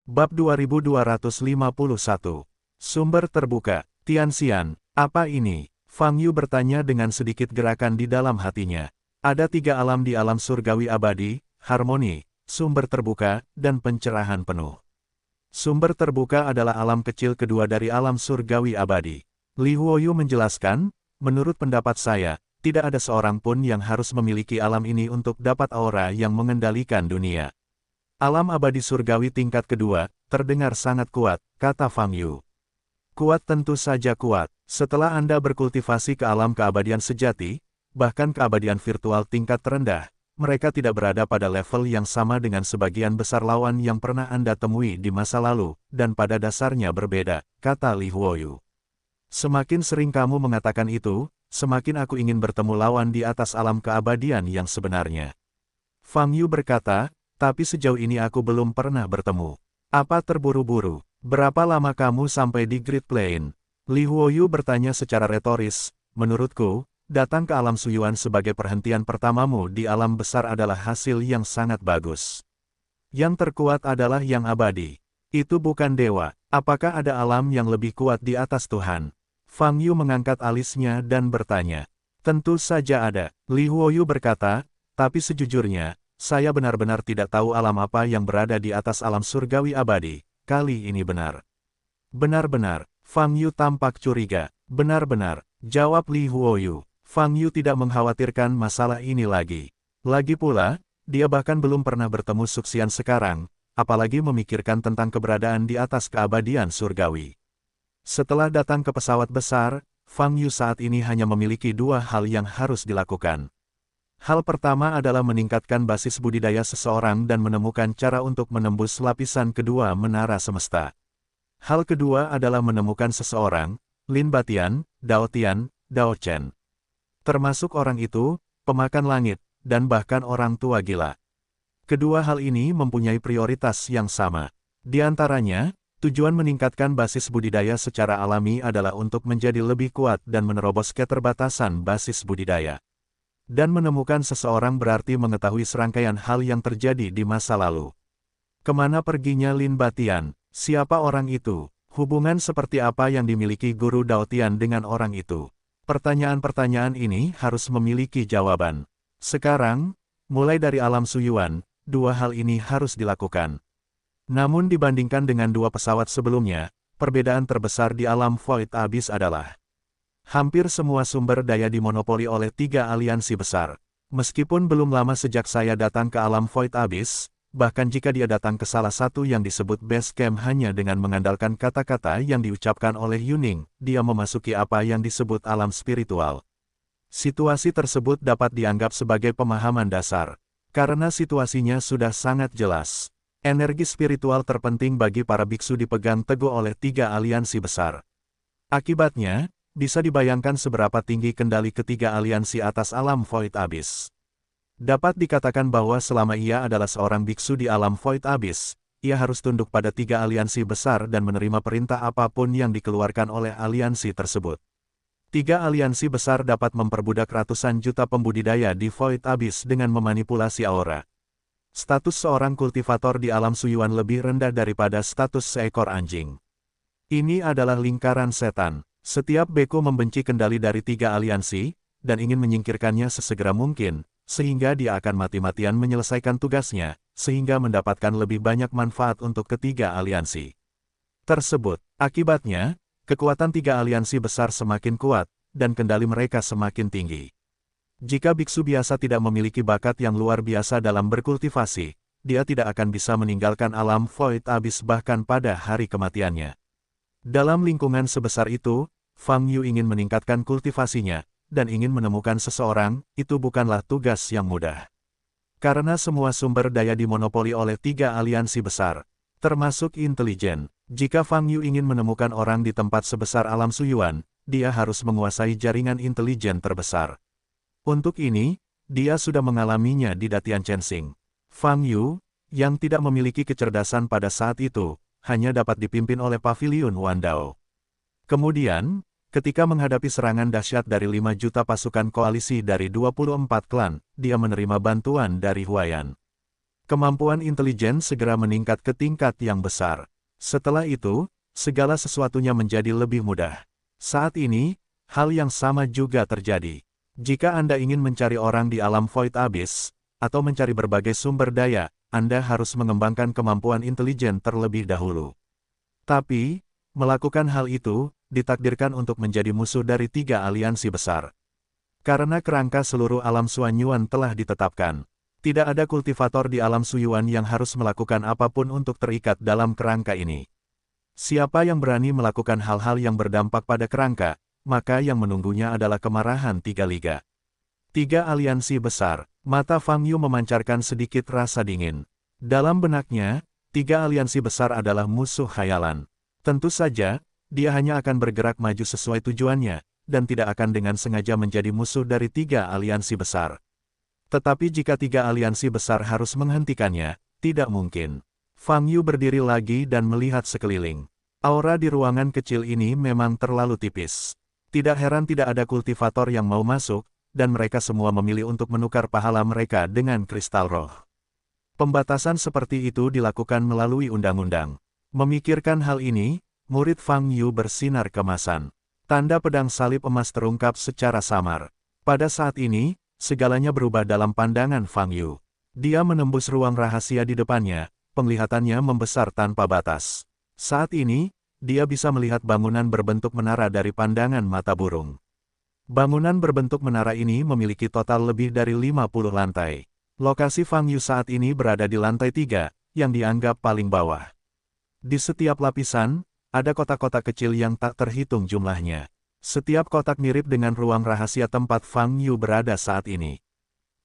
Bab 2251. Sumber terbuka. Tianxian, apa ini? Fang Yu bertanya dengan sedikit gerakan di dalam hatinya. Ada 3 alam di alam surgawi abadi, harmoni, sumber terbuka, dan pencerahan penuh. Sumber terbuka adalah alam kecil kedua dari alam surgawi abadi. Li Huoyu menjelaskan, menurut pendapat saya, tidak ada seorang pun yang harus memiliki alam ini untuk dapat aura yang mengendalikan dunia. Alam abadi surgawi tingkat kedua, terdengar sangat kuat, kata Fang Yu. Kuat tentu saja kuat. Setelah Anda berkultivasi ke alam keabadian sejati, bahkan keabadian virtual tingkat terendah, mereka tidak berada pada level yang sama dengan sebagian besar lawan yang pernah Anda temui di masa lalu, dan pada dasarnya berbeda, kata Li Huoyu. Semakin sering kamu mengatakan itu, semakin aku ingin bertemu lawan di atas alam keabadian yang sebenarnya. Fang Yu berkata, tapi sejauh ini aku belum pernah bertemu. Apa terburu-buru? Berapa lama kamu sampai di Great Plain? Li Huoyu bertanya secara retoris. Menurutku, datang ke alam Suyuan sebagai perhentian pertamamu di alam besar adalah hasil yang sangat bagus. Yang terkuat adalah yang abadi. Itu bukan dewa. Apakah ada alam yang lebih kuat di atas Tuhan? Fang Yu mengangkat alisnya dan bertanya. Tentu saja ada. Li Huoyu berkata, tapi sejujurnya, saya benar-benar tidak tahu alam apa yang berada di atas alam surgawi abadi. Kali ini benar. Benar-benar, Fang Yu tampak curiga. Benar-benar, jawab Li Huoyu. Fang Yu tidak mengkhawatirkan masalah ini lagi. Lagi pula, dia bahkan belum pernah bertemu Suxian sekarang, apalagi memikirkan tentang keberadaan di atas keabadian surgawi. Setelah datang ke pesawat besar, Fang Yu saat ini hanya memiliki 2 hal yang harus dilakukan. Hal pertama adalah meningkatkan basis budidaya seseorang dan menemukan cara untuk menembus lapisan kedua menara semesta. Hal kedua adalah menemukan seseorang, Lin Batian, Dao Tian, Dao Chen. Termasuk orang itu, pemakan langit, dan bahkan orang tua gila. Kedua hal ini mempunyai prioritas yang sama. Di antaranya, tujuan meningkatkan basis budidaya secara alami adalah untuk menjadi lebih kuat dan menerobos keterbatasan basis budidaya. Dan menemukan seseorang berarti mengetahui serangkaian hal yang terjadi di masa lalu. Kemana perginya Lin Batian? Siapa orang itu? Hubungan seperti apa yang dimiliki Guru Dao Tian dengan orang itu? Pertanyaan-pertanyaan ini harus memiliki jawaban. Sekarang, mulai dari alam Suyuan, 2 hal ini harus dilakukan. Namun dibandingkan dengan 2 pesawat sebelumnya, perbedaan terbesar di alam Void Abyss adalah hampir semua sumber daya dimonopoli oleh 3 aliansi besar. Meskipun belum lama sejak saya datang ke alam Void Abyss, bahkan jika dia datang ke salah satu yang disebut base camp hanya dengan mengandalkan kata-kata yang diucapkan oleh Yuning, dia memasuki apa yang disebut alam spiritual. Situasi tersebut dapat dianggap sebagai pemahaman dasar. Karena situasinya sudah sangat jelas. Energi spiritual terpenting bagi para biksu dipegang teguh oleh 3 aliansi besar. Akibatnya, bisa dibayangkan seberapa tinggi kendali ketiga aliansi atas alam Void Abyss. Dapat dikatakan bahwa selama ia adalah seorang biksu di alam Void Abyss, ia harus tunduk pada 3 aliansi besar dan menerima perintah apapun yang dikeluarkan oleh aliansi tersebut. 3 aliansi besar dapat memperbudak ratusan juta pembudidaya di Void Abyss dengan memanipulasi aura. Status seorang kultivator di alam Suyuan lebih rendah daripada status seekor anjing. Ini adalah lingkaran setan. Setiap beku membenci kendali dari 3 aliansi, dan ingin menyingkirkannya sesegera mungkin, sehingga dia akan mati-matian menyelesaikan tugasnya, sehingga mendapatkan lebih banyak manfaat untuk ketiga aliansi tersebut. Akibatnya, kekuatan 3 aliansi besar semakin kuat, dan kendali mereka semakin tinggi. Jika biksu biasa tidak memiliki bakat yang luar biasa dalam berkultivasi, dia tidak akan bisa meninggalkan alam Void Abyss bahkan pada hari kematiannya. Dalam lingkungan sebesar itu, Fang Yu ingin meningkatkan kultivasinya, dan ingin menemukan seseorang, itu bukanlah tugas yang mudah. Karena semua sumber daya dimonopoli oleh 3 aliansi besar, termasuk intelijen. Jika Fang Yu ingin menemukan orang di tempat sebesar alam Suyuan, dia harus menguasai jaringan intelijen terbesar. Untuk ini, dia sudah mengalaminya di Datian Chensing. Fang Yu, yang tidak memiliki kecerdasan pada saat itu, hanya dapat dipimpin oleh Paviliun Wandao. Kemudian, ketika menghadapi serangan dahsyat dari 5 juta pasukan koalisi dari 24 klan, dia menerima bantuan dari Huayan. Kemampuan intelijen segera meningkat ke tingkat yang besar. Setelah itu, segala sesuatunya menjadi lebih mudah. Saat ini, hal yang sama juga terjadi. Jika Anda ingin mencari orang di alam Void Abyss, atau mencari berbagai sumber daya, Anda harus mengembangkan kemampuan intelijen terlebih dahulu. Tapi, melakukan hal itu, ditakdirkan untuk menjadi musuh dari 3 aliansi besar. Karena kerangka seluruh alam Suanyuan telah ditetapkan. Tidak ada kultivator di alam Suyuan yang harus melakukan apapun untuk terikat dalam kerangka ini. Siapa yang berani melakukan hal-hal yang berdampak pada kerangka, maka yang menunggunya adalah kemarahan 3 liga. 3 aliansi besar. Mata Fang Yu memancarkan sedikit rasa dingin. Dalam benaknya, 3 aliansi besar adalah musuh khayalan. Tentu saja, dia hanya akan bergerak maju sesuai tujuannya, dan tidak akan dengan sengaja menjadi musuh dari 3 aliansi besar. Tetapi jika 3 aliansi besar harus menghentikannya, tidak mungkin. Fang Yu berdiri lagi dan melihat sekeliling. Aura di ruangan kecil ini memang terlalu tipis. Tidak heran tidak ada kultivator yang mau masuk, dan mereka semua memilih untuk menukar pahala mereka dengan kristal roh. Pembatasan seperti itu dilakukan melalui undang-undang. Memikirkan hal ini, murid Fang Yu bersinar kemasan. Tanda pedang salib emas terungkap secara samar. Pada saat ini, segalanya berubah dalam pandangan Fang Yu. Dia menembus ruang rahasia di depannya, penglihatannya membesar tanpa batas. Saat ini, dia bisa melihat bangunan berbentuk menara dari pandangan mata burung. Bangunan berbentuk menara ini memiliki total lebih dari 50 lantai. Lokasi Fang Yu saat ini berada di lantai 3, yang dianggap paling bawah. Di setiap lapisan, ada kotak-kotak kecil yang tak terhitung jumlahnya. Setiap kotak mirip dengan ruang rahasia tempat Fang Yu berada saat ini.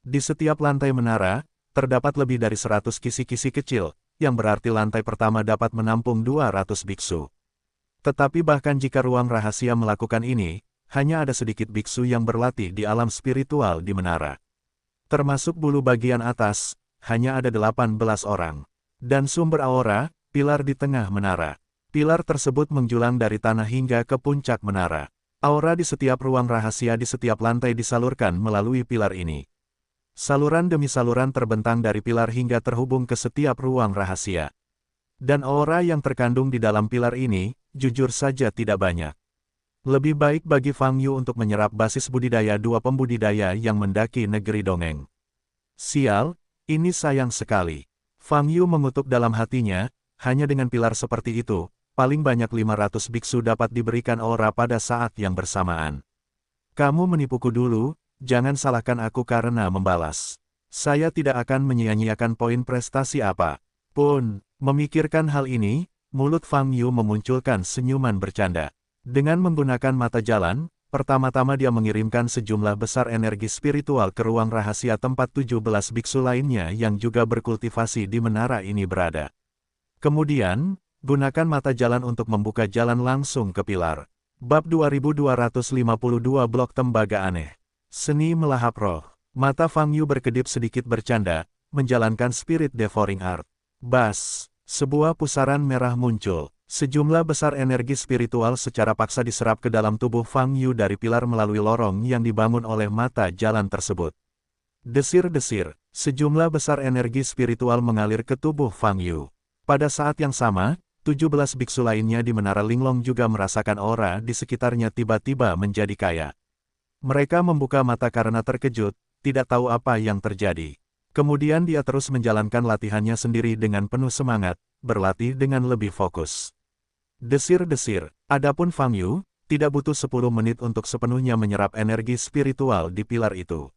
Di setiap lantai menara, terdapat lebih dari 100 kisi-kisi kecil, yang berarti lantai pertama dapat menampung 200 biksu. Tetapi bahkan jika ruang rahasia melakukan ini, hanya ada sedikit biksu yang berlatih di alam spiritual di menara. Termasuk bulu bagian atas, hanya ada 18 orang. Dan sumber aura, pilar di tengah menara. Pilar tersebut menjulang dari tanah hingga ke puncak menara. Aura di setiap ruang rahasia di setiap lantai disalurkan melalui pilar ini. Saluran demi saluran terbentang dari pilar hingga terhubung ke setiap ruang rahasia. Dan aura yang terkandung di dalam pilar ini, jujur saja tidak banyak. Lebih baik bagi Fang Yu untuk menyerap basis budidaya 2 pembudidaya yang mendaki negeri dongeng. Sial, ini sayang sekali. Fang Yu mengutuk dalam hatinya, hanya dengan pilar seperti itu, paling banyak 500 biksu dapat diberikan aura pada saat yang bersamaan. Kamu menipuku dulu, jangan salahkan aku karena membalas. Saya tidak akan menyia-nyiakan poin prestasi apa pun. Memikirkan hal ini, mulut Fang Yu memunculkan senyuman bercanda. Dengan menggunakan mata jalan, pertama-tama dia mengirimkan sejumlah besar energi spiritual ke ruang rahasia tempat 17 biksu lainnya yang juga berkultivasi di menara ini berada. Kemudian, gunakan mata jalan untuk membuka jalan langsung ke pilar. Bab 2252 Blok Tembaga Aneh. Seni Melahap Roh. Mata Fang Yu berkedip sedikit bercanda, menjalankan Spirit Devouring Art. Bas, sebuah pusaran merah muncul. Sejumlah besar energi spiritual secara paksa diserap ke dalam tubuh Fang Yu dari pilar melalui lorong yang dibangun oleh mata jalan tersebut. Desir-desir, sejumlah besar energi spiritual mengalir ke tubuh Fang Yu. Pada saat yang sama, 17 biksu lainnya di Menara Linglong juga merasakan aura di sekitarnya tiba-tiba menjadi kaya. Mereka membuka mata karena terkejut, tidak tahu apa yang terjadi. Kemudian dia terus menjalankan latihannya sendiri dengan penuh semangat, berlatih dengan lebih fokus. Desir-desir, adapun Fang Yu, tidak butuh 10 menit untuk sepenuhnya menyerap energi spiritual di pilar itu.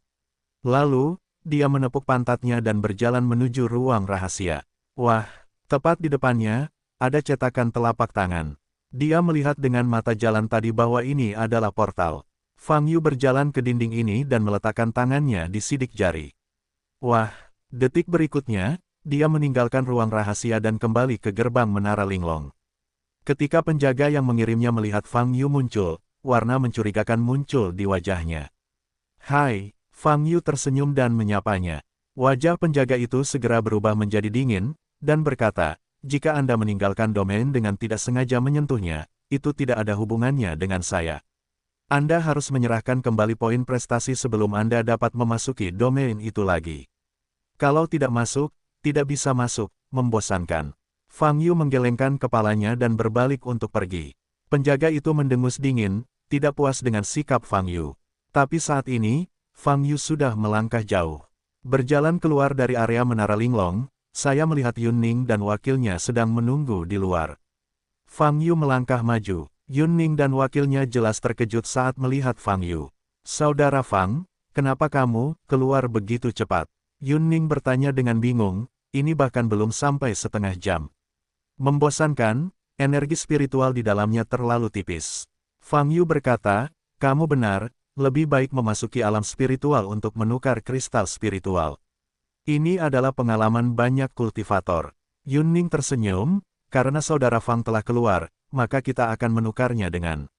Lalu, dia menepuk pantatnya dan berjalan menuju ruang rahasia. Wah, tepat di depannya, ada cetakan telapak tangan. Dia melihat dengan mata jalan tadi bahwa ini adalah portal. Fang Yu berjalan ke dinding ini dan meletakkan tangannya di sidik jari. Wah, detik berikutnya, dia meninggalkan ruang rahasia dan kembali ke gerbang Menara Linglong. Ketika penjaga yang mengirimnya melihat Fang Yu muncul, warna mencurigakan muncul di wajahnya. Hai, Fang Yu tersenyum dan menyapanya. Wajah penjaga itu segera berubah menjadi dingin, dan berkata, jika Anda meninggalkan domain dengan tidak sengaja menyentuhnya, itu tidak ada hubungannya dengan saya. Anda harus menyerahkan kembali poin prestasi sebelum Anda dapat memasuki domain itu lagi. Kalau tidak masuk, tidak bisa masuk, membosankan. Fang Yu menggelengkan kepalanya dan berbalik untuk pergi. Penjaga itu mendengus dingin, tidak puas dengan sikap Fang Yu. Tapi saat ini, Fang Yu sudah melangkah jauh. Berjalan keluar dari area Menara Linglong, saya melihat Yun Ning dan wakilnya sedang menunggu di luar. Fang Yu melangkah maju. Yun Ning dan wakilnya jelas terkejut saat melihat Fang Yu. Saudara Fang, kenapa kamu keluar begitu cepat? Yun Ning bertanya dengan bingung, ini bahkan belum sampai setengah jam. Membosankan, energi spiritual di dalamnya terlalu tipis. Fang Yu berkata, kamu benar, lebih baik memasuki alam spiritual untuk menukar kristal spiritual. Ini adalah pengalaman banyak kultivator. Yun Ning tersenyum, karena saudara Fang telah keluar, maka kita akan menukarnya dengan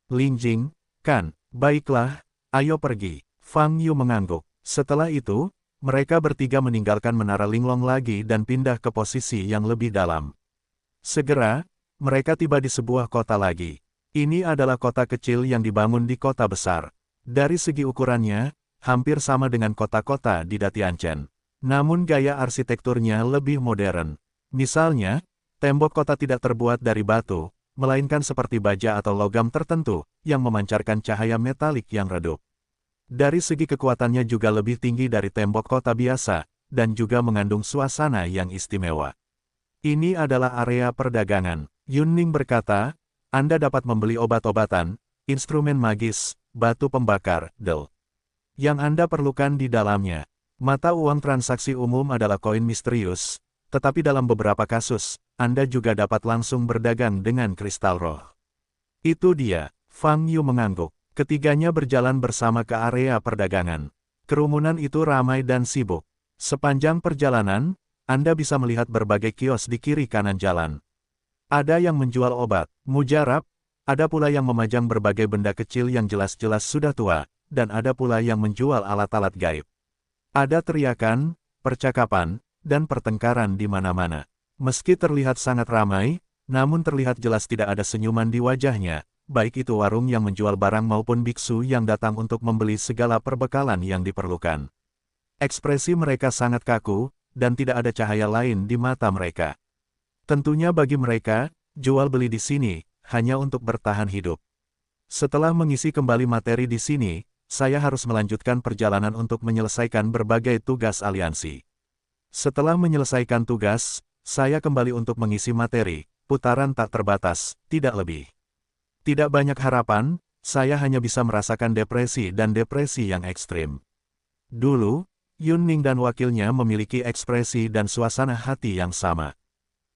Lingjing, kan? Baiklah, ayo pergi. Fang Yu mengangguk. Setelah itu, mereka bertiga meninggalkan Menara Linglong lagi dan pindah ke posisi yang lebih dalam. Segera, mereka tiba di sebuah kota lagi. Ini adalah kota kecil yang dibangun di kota besar. Dari segi ukurannya, hampir sama dengan kota-kota di Datianchen. Namun gaya arsitekturnya lebih modern. Misalnya, tembok kota tidak terbuat dari batu, melainkan seperti baja atau logam tertentu, yang memancarkan cahaya metalik yang redup. Dari segi kekuatannya juga lebih tinggi dari tembok kota biasa, dan juga mengandung suasana yang istimewa. Ini adalah area perdagangan. Yun Ning berkata, Anda dapat membeli obat-obatan, instrumen magis, batu pembakar, del. Yang Anda perlukan di dalamnya. Mata uang transaksi umum adalah koin misterius, tetapi dalam beberapa kasus, Anda juga dapat langsung berdagang dengan kristal roh. Itu dia, Fang Yu mengangguk. Ketiganya berjalan bersama ke area perdagangan. Kerumunan itu ramai dan sibuk. Sepanjang perjalanan, Anda bisa melihat berbagai kios di kiri kanan jalan. Ada yang menjual obat, mujarab, ada pula yang memajang berbagai benda kecil yang jelas-jelas sudah tua, dan ada pula yang menjual alat-alat gaib. Ada teriakan, percakapan, dan pertengkaran di mana-mana. Meski terlihat sangat ramai, namun terlihat jelas tidak ada senyuman di wajahnya, baik itu warung yang menjual barang maupun biksu yang datang untuk membeli segala perbekalan yang diperlukan. Ekspresi mereka sangat kaku, dan tidak ada cahaya lain di mata mereka. Tentunya bagi mereka, jual beli di sini, hanya untuk bertahan hidup. Setelah mengisi kembali materi di sini, saya harus melanjutkan perjalanan untuk menyelesaikan berbagai tugas aliansi. Setelah menyelesaikan tugas, saya kembali untuk mengisi materi, putaran tak terbatas, tidak lebih. Tidak banyak harapan, saya hanya bisa merasakan depresi dan depresi yang ekstrim. Dulu, Yun Ning dan wakilnya memiliki ekspresi dan suasana hati yang sama.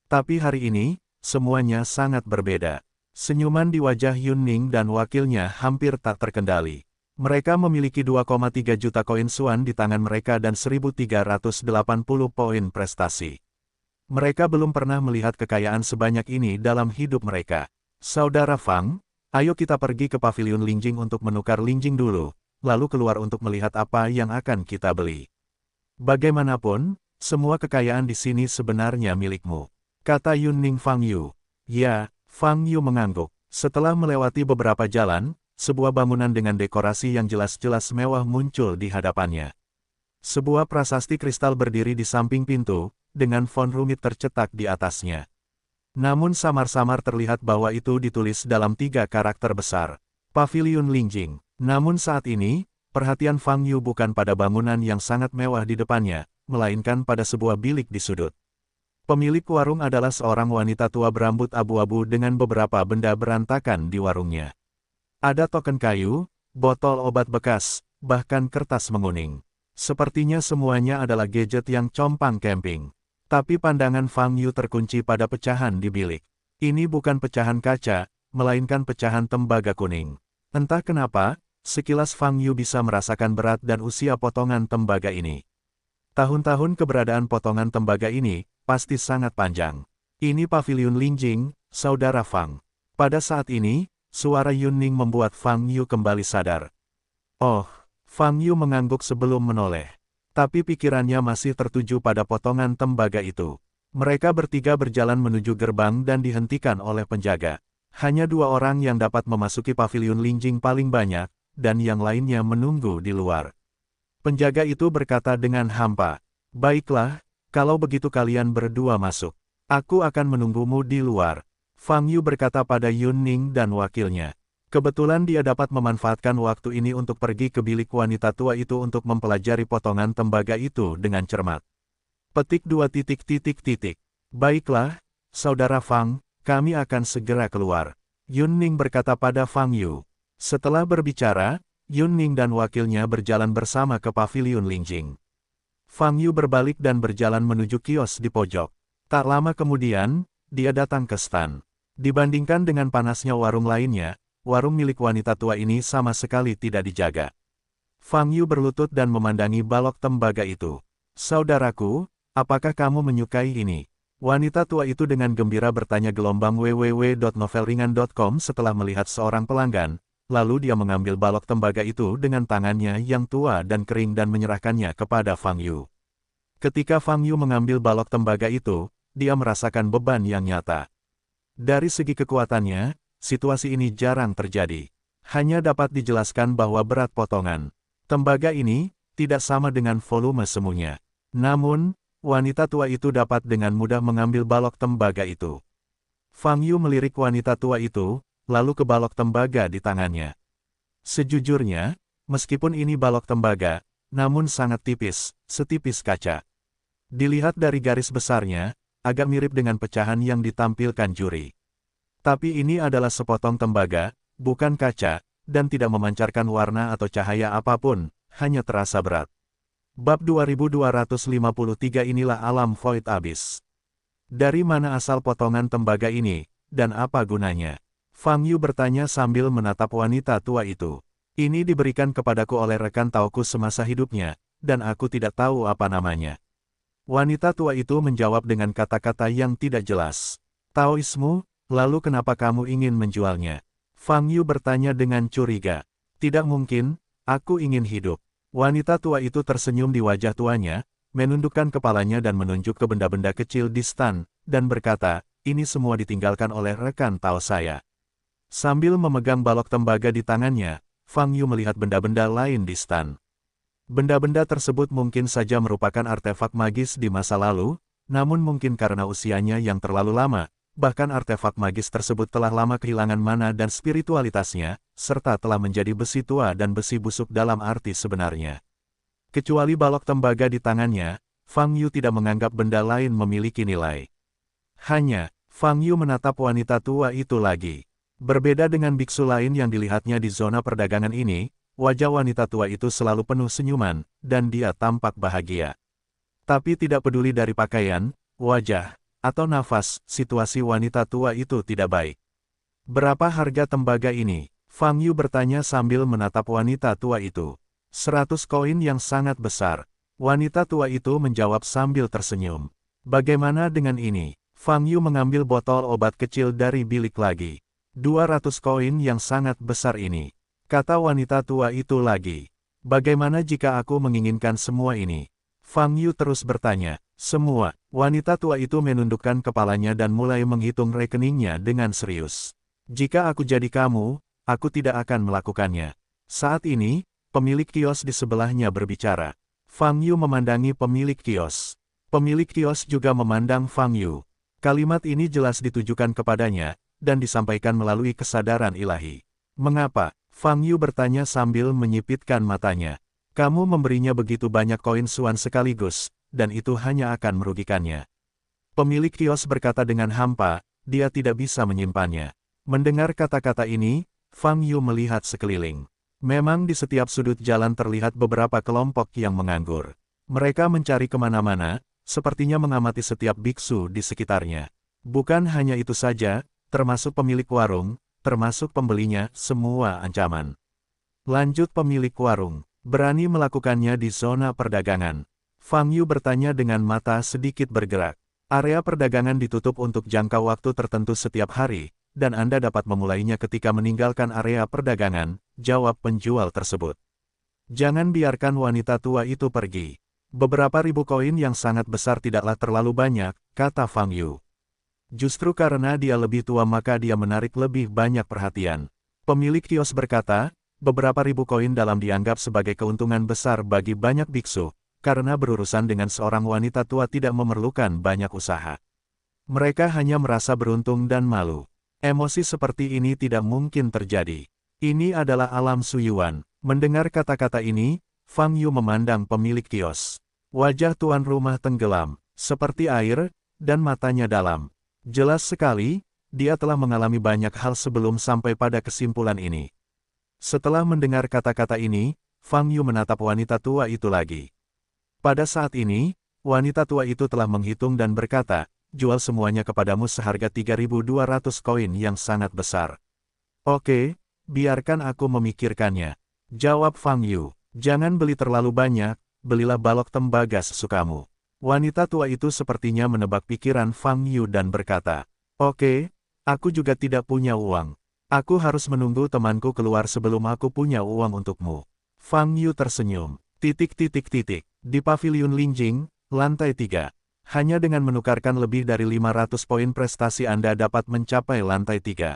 Tapi hari ini, semuanya sangat berbeda. Senyuman di wajah Yun Ning dan wakilnya hampir tak terkendali. Mereka memiliki 2,3 juta koin Xuan di tangan mereka dan 1.380 poin prestasi. Mereka belum pernah melihat kekayaan sebanyak ini dalam hidup mereka. Saudara Fang, ayo kita pergi ke pavilion Lingjing untuk menukar Lingjing dulu, lalu keluar untuk melihat apa yang akan kita beli. Bagaimanapun, semua kekayaan di sini sebenarnya milikmu, kata Yun Ning Fang Yu. Ya, Fang Yu mengangguk. Setelah melewati beberapa jalan, sebuah bangunan dengan dekorasi yang jelas-jelas mewah muncul di hadapannya. Sebuah prasasti kristal berdiri di samping pintu, dengan font rumit tercetak di atasnya. Namun samar-samar terlihat bahwa itu ditulis dalam 3 karakter besar. Pavilion Lingjing. Namun saat ini, perhatian Fang Yu bukan pada bangunan yang sangat mewah di depannya, melainkan pada sebuah bilik di sudut. Pemilik warung adalah seorang wanita tua berambut abu-abu dengan beberapa benda berantakan di warungnya. Ada token kayu, botol obat bekas, bahkan kertas menguning. Sepertinya semuanya adalah gadget yang compang camping. Tapi pandangan Fang Yu terkunci pada pecahan di bilik. Ini bukan pecahan kaca, melainkan pecahan tembaga kuning. Entah kenapa, sekilas Fang Yu bisa merasakan berat dan usia potongan tembaga ini. Tahun-tahun keberadaan potongan tembaga ini, pasti sangat panjang. Ini pavilion Lingjing, saudara Fang. Pada saat ini, suara Yun Ning membuat Fang Yu kembali sadar. Oh, Fang Yu mengangguk sebelum menoleh. Tapi pikirannya masih tertuju pada potongan tembaga itu. Mereka bertiga berjalan menuju gerbang dan dihentikan oleh penjaga. Hanya 2 orang yang dapat memasuki pavilion Lingjing paling banyak, dan yang lainnya menunggu di luar. Penjaga itu berkata dengan hampa, "Baiklah, Kalau begitu kalian berdua masuk. Aku akan menunggumu di luar. Fang Yu berkata pada Yun Ning dan wakilnya. Kebetulan dia dapat memanfaatkan waktu ini untuk pergi ke bilik wanita tua itu untuk mempelajari potongan tembaga itu dengan cermat. Petik 2. Baiklah, Saudara Fang, kami akan segera keluar. Yun Ning berkata pada Fang Yu. Setelah berbicara, Yun Ning dan wakilnya berjalan bersama ke paviliun Lingjing. Fang Yu berbalik dan berjalan menuju kios di pojok. Tak lama kemudian, dia datang ke stan. Dibandingkan dengan panasnya warung lainnya, warung milik wanita tua ini sama sekali tidak dijaga. Fang Yu berlutut dan memandangi balok tembaga itu. Saudaraku, apakah kamu menyukai ini? Wanita tua itu dengan gembira bertanya gelombang www.novelringan.com setelah melihat seorang pelanggan, lalu dia mengambil balok tembaga itu dengan tangannya yang tua dan kering dan menyerahkannya kepada Fang Yu. Ketika Fang Yu mengambil balok tembaga itu, dia merasakan beban yang nyata. Dari segi kekuatannya, situasi ini jarang terjadi. Hanya dapat dijelaskan bahwa berat potongan tembaga ini tidak sama dengan volume semuanya. Namun, wanita tua itu dapat dengan mudah mengambil balok tembaga itu. Fang Yu melirik wanita tua itu, lalu ke balok tembaga di tangannya. Sejujurnya, meskipun ini balok tembaga, namun sangat tipis, setipis kaca. Dilihat dari garis besarnya, agak mirip dengan pecahan yang ditampilkan juri. Tapi ini adalah sepotong tembaga, bukan kaca, dan tidak memancarkan warna atau cahaya apapun, hanya terasa berat. Bab 2253 inilah alam Void Abyss. Dari mana asal potongan tembaga ini, dan apa gunanya? Fang Yu bertanya sambil menatap wanita tua itu. Ini diberikan kepadaku oleh rekan tauku semasa hidupnya, dan aku tidak tahu apa namanya. Wanita tua itu menjawab dengan kata-kata yang tidak jelas. Taoismu, lalu kenapa kamu ingin menjualnya? Fang Yu bertanya dengan curiga. Tidak mungkin, aku ingin hidup. Wanita tua itu tersenyum di wajah tuanya, menundukkan kepalanya dan menunjuk ke benda-benda kecil di stan, dan berkata, ini semua ditinggalkan oleh rekan Tao saya. Sambil memegang balok tembaga di tangannya, Fang Yu melihat benda-benda lain di stan. Benda-benda tersebut mungkin saja merupakan artefak magis di masa lalu, namun mungkin karena usianya yang terlalu lama, bahkan artefak magis tersebut telah lama kehilangan mana dan spiritualitasnya, serta telah menjadi besi tua dan besi busuk dalam arti sebenarnya. Kecuali balok tembaga di tangannya, Fang Yu tidak menganggap benda lain memiliki nilai. Hanya, Fang Yu menatap wanita tua itu lagi. Berbeda dengan biksu lain yang dilihatnya di zona perdagangan ini, wajah wanita tua itu selalu penuh senyuman, dan dia tampak bahagia. Tapi tidak peduli dari pakaian, wajah, atau nafas, situasi wanita tua itu tidak baik. Berapa harga tembaga ini? Fang Yu bertanya sambil menatap wanita tua itu. 100 koin yang sangat besar. Wanita tua itu menjawab sambil tersenyum. Bagaimana dengan ini? Fang Yu mengambil botol obat kecil dari bilik lagi. 200 koin yang sangat besar ini. Kata wanita tua itu lagi. Bagaimana jika aku menginginkan semua ini? Fang Yu terus bertanya. Semua. Wanita tua itu menundukkan kepalanya dan mulai menghitung rekeningnya dengan serius. Jika aku jadi kamu, aku tidak akan melakukannya. Saat ini, pemilik kios di sebelahnya berbicara. Fang Yu memandangi pemilik kios. Pemilik kios juga memandang Fang Yu. Kalimat ini jelas ditujukan kepadanya, dan disampaikan melalui kesadaran ilahi. Mengapa? Fang Yu bertanya sambil menyipitkan matanya. Kamu memberinya begitu banyak koin suan sekaligus, dan itu hanya akan merugikannya. Pemilik kios berkata dengan hampa, dia tidak bisa menyimpannya. Mendengar kata-kata ini, Fang Yu melihat sekeliling. Memang di setiap sudut jalan terlihat beberapa kelompok yang menganggur. Mereka mencari kemana-mana, sepertinya mengamati setiap biksu di sekitarnya. Bukan hanya itu saja, termasuk pemilik warung, termasuk pembelinya, semua ancaman. Lanjut pemilik warung, berani melakukannya di zona perdagangan. Fang Yu bertanya dengan mata sedikit bergerak. Area perdagangan ditutup untuk jangka waktu tertentu setiap hari, dan Anda dapat memulainya ketika meninggalkan area perdagangan, jawab penjual tersebut. Jangan biarkan wanita tua itu pergi. Beberapa ribu koin yang sangat besar tidaklah terlalu banyak, kata Fang Yu. Justru karena dia lebih tua maka dia menarik lebih banyak perhatian. Pemilik kios berkata, beberapa ribu koin dalam dianggap sebagai keuntungan besar bagi banyak biksu, karena berurusan dengan seorang wanita tua tidak memerlukan banyak usaha. Mereka hanya merasa beruntung dan malu. Emosi seperti ini tidak mungkin terjadi. Ini adalah alam Suyuan. Mendengar kata-kata ini, Fang Yu memandang pemilik kios. Wajah tuan rumah tenggelam, seperti air, dan matanya dalam. Jelas sekali, dia telah mengalami banyak hal sebelum sampai pada kesimpulan ini. Setelah mendengar kata-kata ini, Fang Yu menatap wanita tua itu lagi. Pada saat ini, wanita tua itu telah menghitung dan berkata, jual semuanya kepadamu seharga 3.200 koin yang sangat besar. Oke, biarkan aku memikirkannya. Jawab Fang Yu. Jangan beli terlalu banyak, belilah balok tembaga sesukamu. Wanita tua itu sepertinya menebak pikiran Fang Yu dan berkata, oke, aku juga tidak punya uang. Aku harus menunggu temanku keluar sebelum aku punya uang untukmu. Fang Yu tersenyum. Di pavilion Lingjing, lantai 3. Hanya dengan menukarkan lebih dari 500 poin prestasi Anda dapat mencapai lantai 3.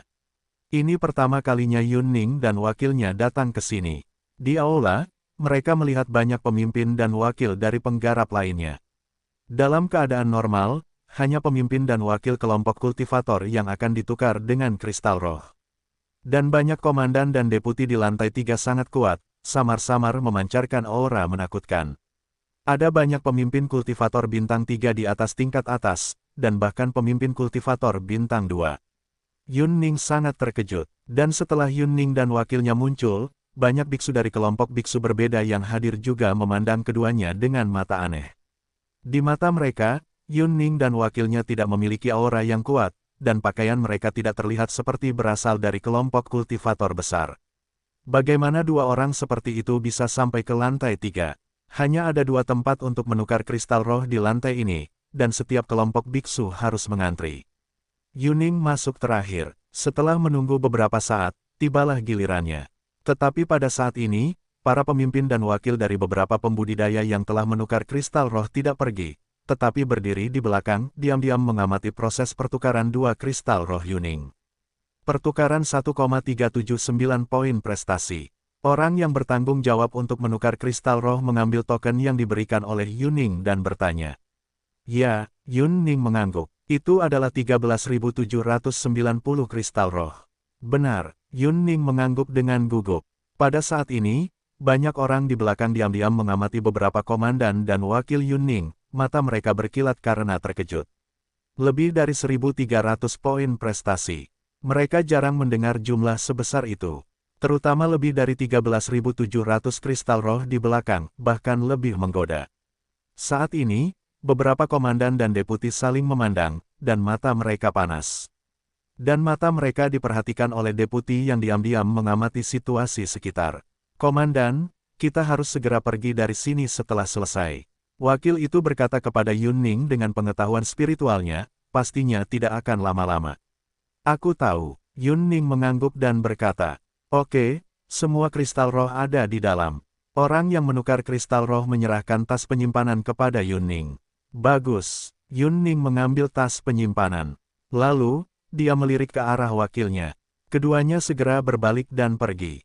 Ini pertama kalinya Yun Ning dan wakilnya datang ke sini. Di aula, mereka melihat banyak pemimpin dan wakil dari penggarap lainnya. Dalam keadaan normal, hanya pemimpin dan wakil kelompok kultivator yang akan ditukar dengan kristal roh. Dan banyak komandan dan deputi di lantai 3 sangat kuat, samar-samar memancarkan aura menakutkan. Ada banyak pemimpin kultivator bintang 3 di atas tingkat atas, dan bahkan pemimpin kultivator bintang 2. Yun Ning sangat terkejut, dan setelah Yun Ning dan wakilnya muncul, banyak biksu dari kelompok biksu berbeda yang hadir juga memandang keduanya dengan mata aneh. Di mata mereka, Yun Ning dan wakilnya tidak memiliki aura yang kuat, dan pakaian mereka tidak terlihat seperti berasal dari kelompok kultivator besar. Bagaimana dua orang seperti itu bisa sampai ke lantai 3? Hanya ada 2 tempat untuk menukar kristal roh di lantai ini, dan setiap kelompok biksu harus mengantri. Yun Ning masuk terakhir. Setelah menunggu beberapa saat, tibalah gilirannya. Tetapi pada saat ini, para pemimpin dan wakil dari beberapa pembudidaya yang telah menukar kristal roh tidak pergi, tetapi berdiri di belakang, diam-diam mengamati proses pertukaran 2 kristal roh Yun Ning. Pertukaran 1,379 poin prestasi. Orang yang bertanggung jawab untuk menukar kristal roh mengambil token yang diberikan oleh Yun Ning dan bertanya. Ya, Yun Ning mengangguk. Itu adalah 13.790 kristal roh. Benar, Yun Ning mengangguk dengan gugup. Pada saat ini, banyak orang di belakang diam-diam mengamati beberapa komandan dan wakil Yun Ning, mata mereka berkilat karena terkejut. Lebih dari 1.300 poin prestasi. Mereka jarang mendengar jumlah sebesar itu. Terutama lebih dari 13.700 kristal roh di belakang, bahkan lebih menggoda. Saat ini, beberapa komandan dan deputi saling memandang, dan mata mereka panas. Dan mata mereka diperhatikan oleh deputi yang diam-diam mengamati situasi sekitar. Komandan, kita harus segera pergi dari sini setelah selesai. Wakil itu berkata kepada Yun Ning dengan pengetahuan spiritualnya, pastinya tidak akan lama-lama. Aku tahu, Yun Ning mengangguk dan berkata, oke, semua kristal roh ada di dalam. Orang yang menukar kristal roh menyerahkan tas penyimpanan kepada Yun Ning. Bagus, Yun Ning mengambil tas penyimpanan. Lalu, dia melirik ke arah wakilnya. Keduanya segera berbalik dan pergi.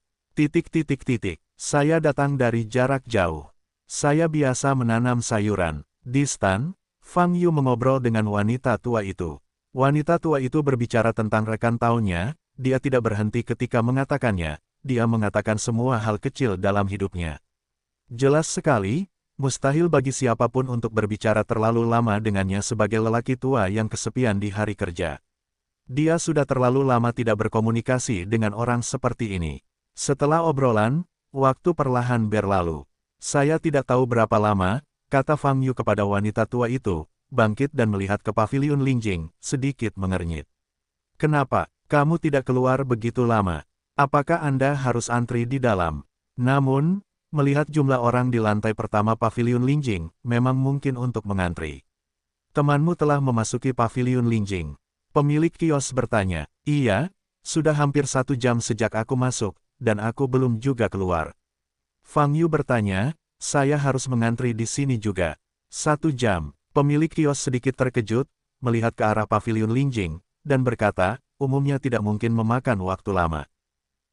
Saya datang dari jarak jauh. Saya biasa menanam sayuran. Di stan, Fang Yu mengobrol dengan wanita tua itu. Wanita tua itu berbicara tentang rekan tahunnya, dia tidak berhenti ketika mengatakannya, dia mengatakan semua hal kecil dalam hidupnya. Jelas sekali, mustahil bagi siapapun untuk berbicara terlalu lama dengannya sebagai lelaki tua yang kesepian di hari kerja. Dia sudah terlalu lama tidak berkomunikasi dengan orang seperti ini. Setelah obrolan, waktu perlahan berlalu. Saya tidak tahu berapa lama, kata Fang Yu kepada wanita tua itu, bangkit dan melihat ke pavilion Lingjing, sedikit mengernyit. Kenapa, kamu tidak keluar begitu lama? Apakah Anda harus antri di dalam? Namun, melihat jumlah orang di lantai pertama pavilion Lingjing, memang mungkin untuk mengantri. Temanmu telah memasuki pavilion Lingjing. Pemilik kios bertanya, iya, sudah hampir 1 jam sejak aku masuk, dan aku belum juga keluar. Fang Yu bertanya, saya harus mengantri di sini juga. 1 jam. Pemilik kios sedikit terkejut, melihat ke arah pavilion Lingjing, dan berkata, umumnya tidak mungkin memakan waktu lama.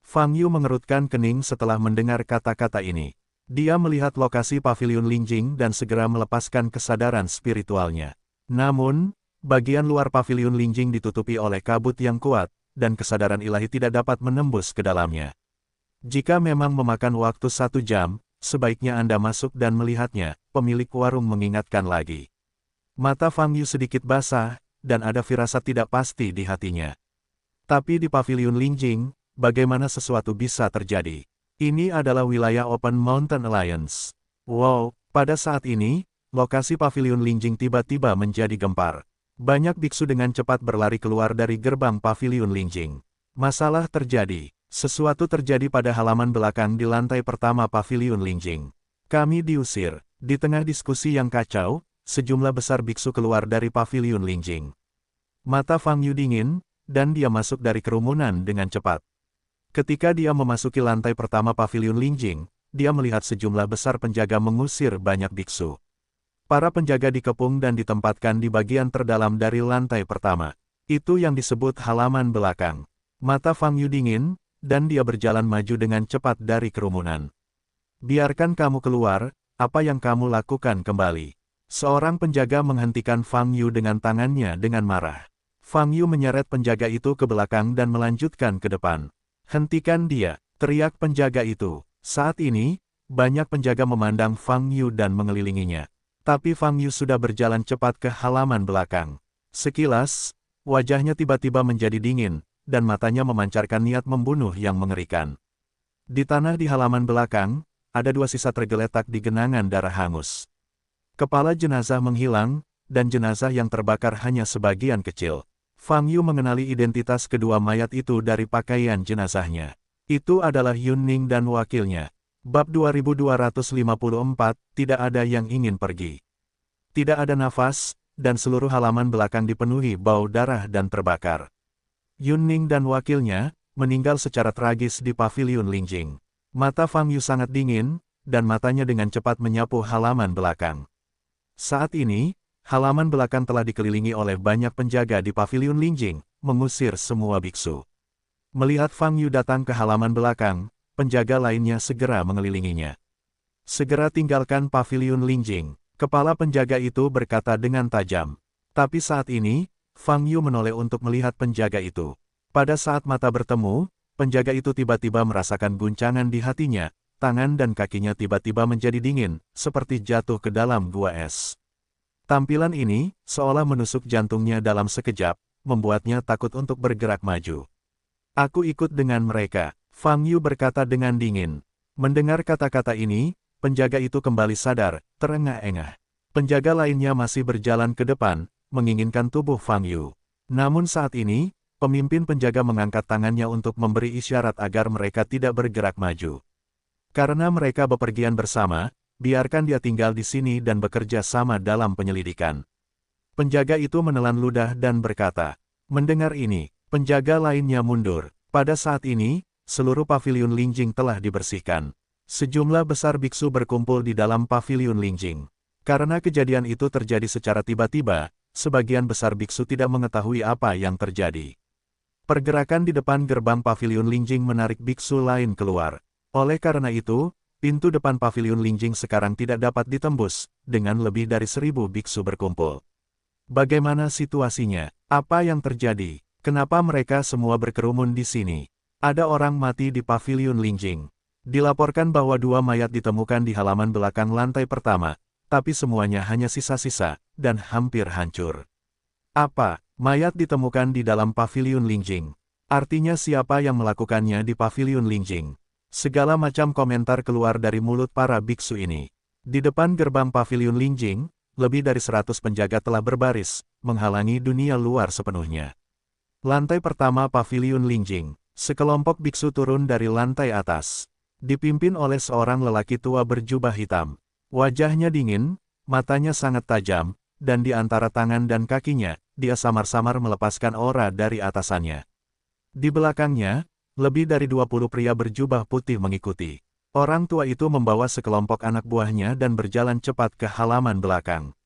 Fang Yu mengerutkan kening setelah mendengar kata-kata ini. Dia melihat lokasi paviliun Lingjing dan segera melepaskan kesadaran spiritualnya. Namun, bagian luar paviliun Lingjing ditutupi oleh kabut yang kuat, dan kesadaran ilahi tidak dapat menembus ke dalamnya. Jika memang memakan waktu 1 jam, sebaiknya Anda masuk dan melihatnya, pemilik warung mengingatkan lagi. Mata Fang Yu sedikit basah, dan ada firasat tidak pasti di hatinya. Tapi di paviliun Lingjing, bagaimana sesuatu bisa terjadi? Ini adalah wilayah Open Mountain Alliance. Wow, pada saat ini, lokasi paviliun Lingjing tiba-tiba menjadi gempar. Banyak biksu dengan cepat berlari keluar dari gerbang paviliun Lingjing. Masalah terjadi. Sesuatu terjadi pada halaman belakang di lantai pertama paviliun Lingjing. Kami diusir. Di tengah diskusi yang kacau, sejumlah besar biksu keluar dari paviliun Lingjing. Mata Fang Yu dingin, dan dia masuk dari kerumunan dengan cepat. Ketika dia memasuki lantai pertama paviliun Lingjing, dia melihat sejumlah besar penjaga mengusir banyak biksu. Para penjaga dikepung dan ditempatkan di bagian terdalam dari lantai pertama. Itu yang disebut halaman belakang. Mata Fang Yu dingin, dan dia berjalan maju dengan cepat dari kerumunan. Biarkan kamu keluar, apa yang kamu lakukan kembali? Seorang penjaga menghentikan Fang Yu dengan tangannya dengan marah. Fang Yu menyeret penjaga itu ke belakang dan melanjutkan ke depan. Hentikan dia, teriak penjaga itu. Saat ini, banyak penjaga memandang Fang Yu dan mengelilinginya. Tapi Fang Yu sudah berjalan cepat ke halaman belakang. Sekilas, wajahnya tiba-tiba menjadi dingin, dan matanya memancarkan niat membunuh yang mengerikan. Di tanah di halaman belakang, ada 2 sisa tergeletak di genangan darah hangus. Kepala jenazah menghilang, dan jenazah yang terbakar hanya sebagian kecil. Fang Yu mengenali identitas kedua mayat itu dari pakaian jenazahnya. Itu adalah Yun Ning dan wakilnya. Bab 2254, tidak ada yang ingin pergi. Tidak ada nafas, dan seluruh halaman belakang dipenuhi bau darah dan terbakar. Yun Ning dan wakilnya, meninggal secara tragis di paviliun Lingjing. Mata Fang Yu sangat dingin, dan matanya dengan cepat menyapu halaman belakang. Saat ini, halaman belakang telah dikelilingi oleh banyak penjaga di paviliun Lingjing, mengusir semua biksu. Melihat Fang Yu datang ke halaman belakang, penjaga lainnya segera mengelilinginya. Segera tinggalkan paviliun Lingjing, kepala penjaga itu berkata dengan tajam. Tapi saat ini, Fang Yu menoleh untuk melihat penjaga itu. Pada saat mata bertemu, penjaga itu tiba-tiba merasakan guncangan di hatinya, tangan dan kakinya tiba-tiba menjadi dingin, seperti jatuh ke dalam gua es. Tampilan ini, seolah menusuk jantungnya dalam sekejap, membuatnya takut untuk bergerak maju. Aku ikut dengan mereka, Fang Yu berkata dengan dingin. Mendengar kata-kata ini, penjaga itu kembali sadar, terengah-engah. Penjaga lainnya masih berjalan ke depan, menginginkan tubuh Fang Yu. Namun saat ini, pemimpin penjaga mengangkat tangannya untuk memberi isyarat agar mereka tidak bergerak maju. Karena mereka bepergian bersama, biarkan dia tinggal di sini dan bekerja sama dalam penyelidikan. Penjaga itu menelan ludah dan berkata. Mendengar ini, penjaga lainnya mundur. Pada saat ini, seluruh paviliun Lingjing telah dibersihkan. Sejumlah besar biksu berkumpul di dalam paviliun Lingjing. Karena kejadian itu terjadi secara tiba-tiba, sebagian besar biksu tidak mengetahui apa yang terjadi. Pergerakan di depan gerbang paviliun Lingjing menarik biksu lain keluar. Oleh karena itu, pintu depan paviliun Lingjing sekarang tidak dapat ditembus, dengan lebih dari 1000 biksu berkumpul. Bagaimana situasinya? Apa yang terjadi? Kenapa mereka semua berkerumun di sini? Ada orang mati di paviliun Lingjing. Dilaporkan bahwa 2 mayat ditemukan di halaman belakang lantai pertama, tapi semuanya hanya sisa-sisa, dan hampir hancur. Apa? Mayat ditemukan di dalam paviliun Lingjing. Artinya siapa yang melakukannya di paviliun Lingjing? Segala macam komentar keluar dari mulut para biksu ini. Di depan gerbang paviliun Lingjing, lebih dari 100 penjaga telah berbaris, menghalangi dunia luar sepenuhnya. Lantai pertama paviliun Lingjing. Sekelompok biksu turun dari lantai atas. Dipimpin oleh seorang lelaki tua berjubah hitam. Wajahnya dingin, matanya sangat tajam, dan di antara tangan dan kakinya, dia samar-samar melepaskan aura dari atasannya. Di belakangnya, lebih dari 20 pria berjubah putih mengikuti. Orang tua itu membawa sekelompok anak buahnya dan berjalan cepat ke halaman belakang.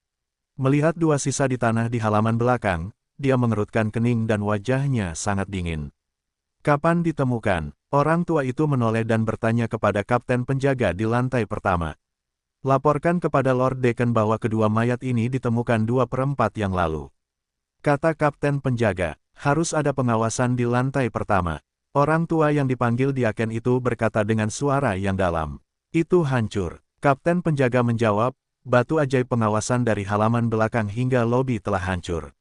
Melihat 2 sisa di tanah di halaman belakang, dia mengerutkan kening dan wajahnya sangat dingin. Kapan ditemukan? Orang tua itu menoleh dan bertanya kepada kapten penjaga di lantai pertama. Laporkan kepada Lord Deacon bahwa kedua mayat ini ditemukan 2/4 yang lalu. Kata kapten penjaga, harus ada pengawasan di lantai pertama. Orang tua yang dipanggil Diaken itu berkata dengan suara yang dalam. Itu hancur. Kapten penjaga menjawab, batu ajaib pengawasan dari halaman belakang hingga lobi telah hancur.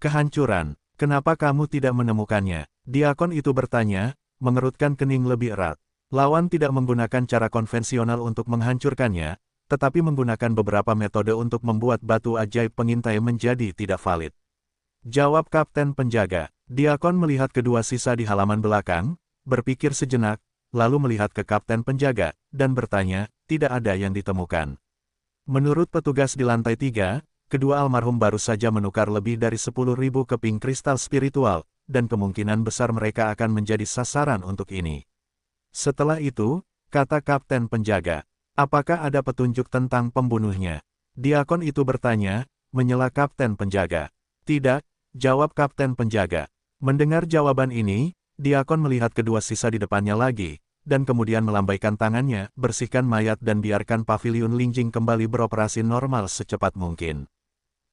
Kehancuran, kenapa kamu tidak menemukannya? Diakon itu bertanya, mengerutkan kening lebih erat. Lawan tidak menggunakan cara konvensional untuk menghancurkannya, tetapi menggunakan beberapa metode untuk membuat batu ajaib pengintai menjadi tidak valid. Jawab kapten penjaga. Diakon melihat kedua sisa di halaman belakang, berpikir sejenak, lalu melihat ke kapten penjaga, dan bertanya, tidak ada yang ditemukan. Menurut petugas di lantai 3, kedua almarhum baru saja menukar lebih dari 10.000 keping kristal spiritual, dan kemungkinan besar mereka akan menjadi sasaran untuk ini. Setelah itu, kata kapten penjaga, apakah ada petunjuk tentang pembunuhnya? Diakon itu bertanya, menyela kapten penjaga. Tidak, jawab kapten penjaga. Mendengar jawaban ini, Diakon melihat kedua sisa di depannya lagi, dan kemudian melambaikan tangannya, bersihkan mayat dan biarkan paviliun Lingjing kembali beroperasi normal secepat mungkin.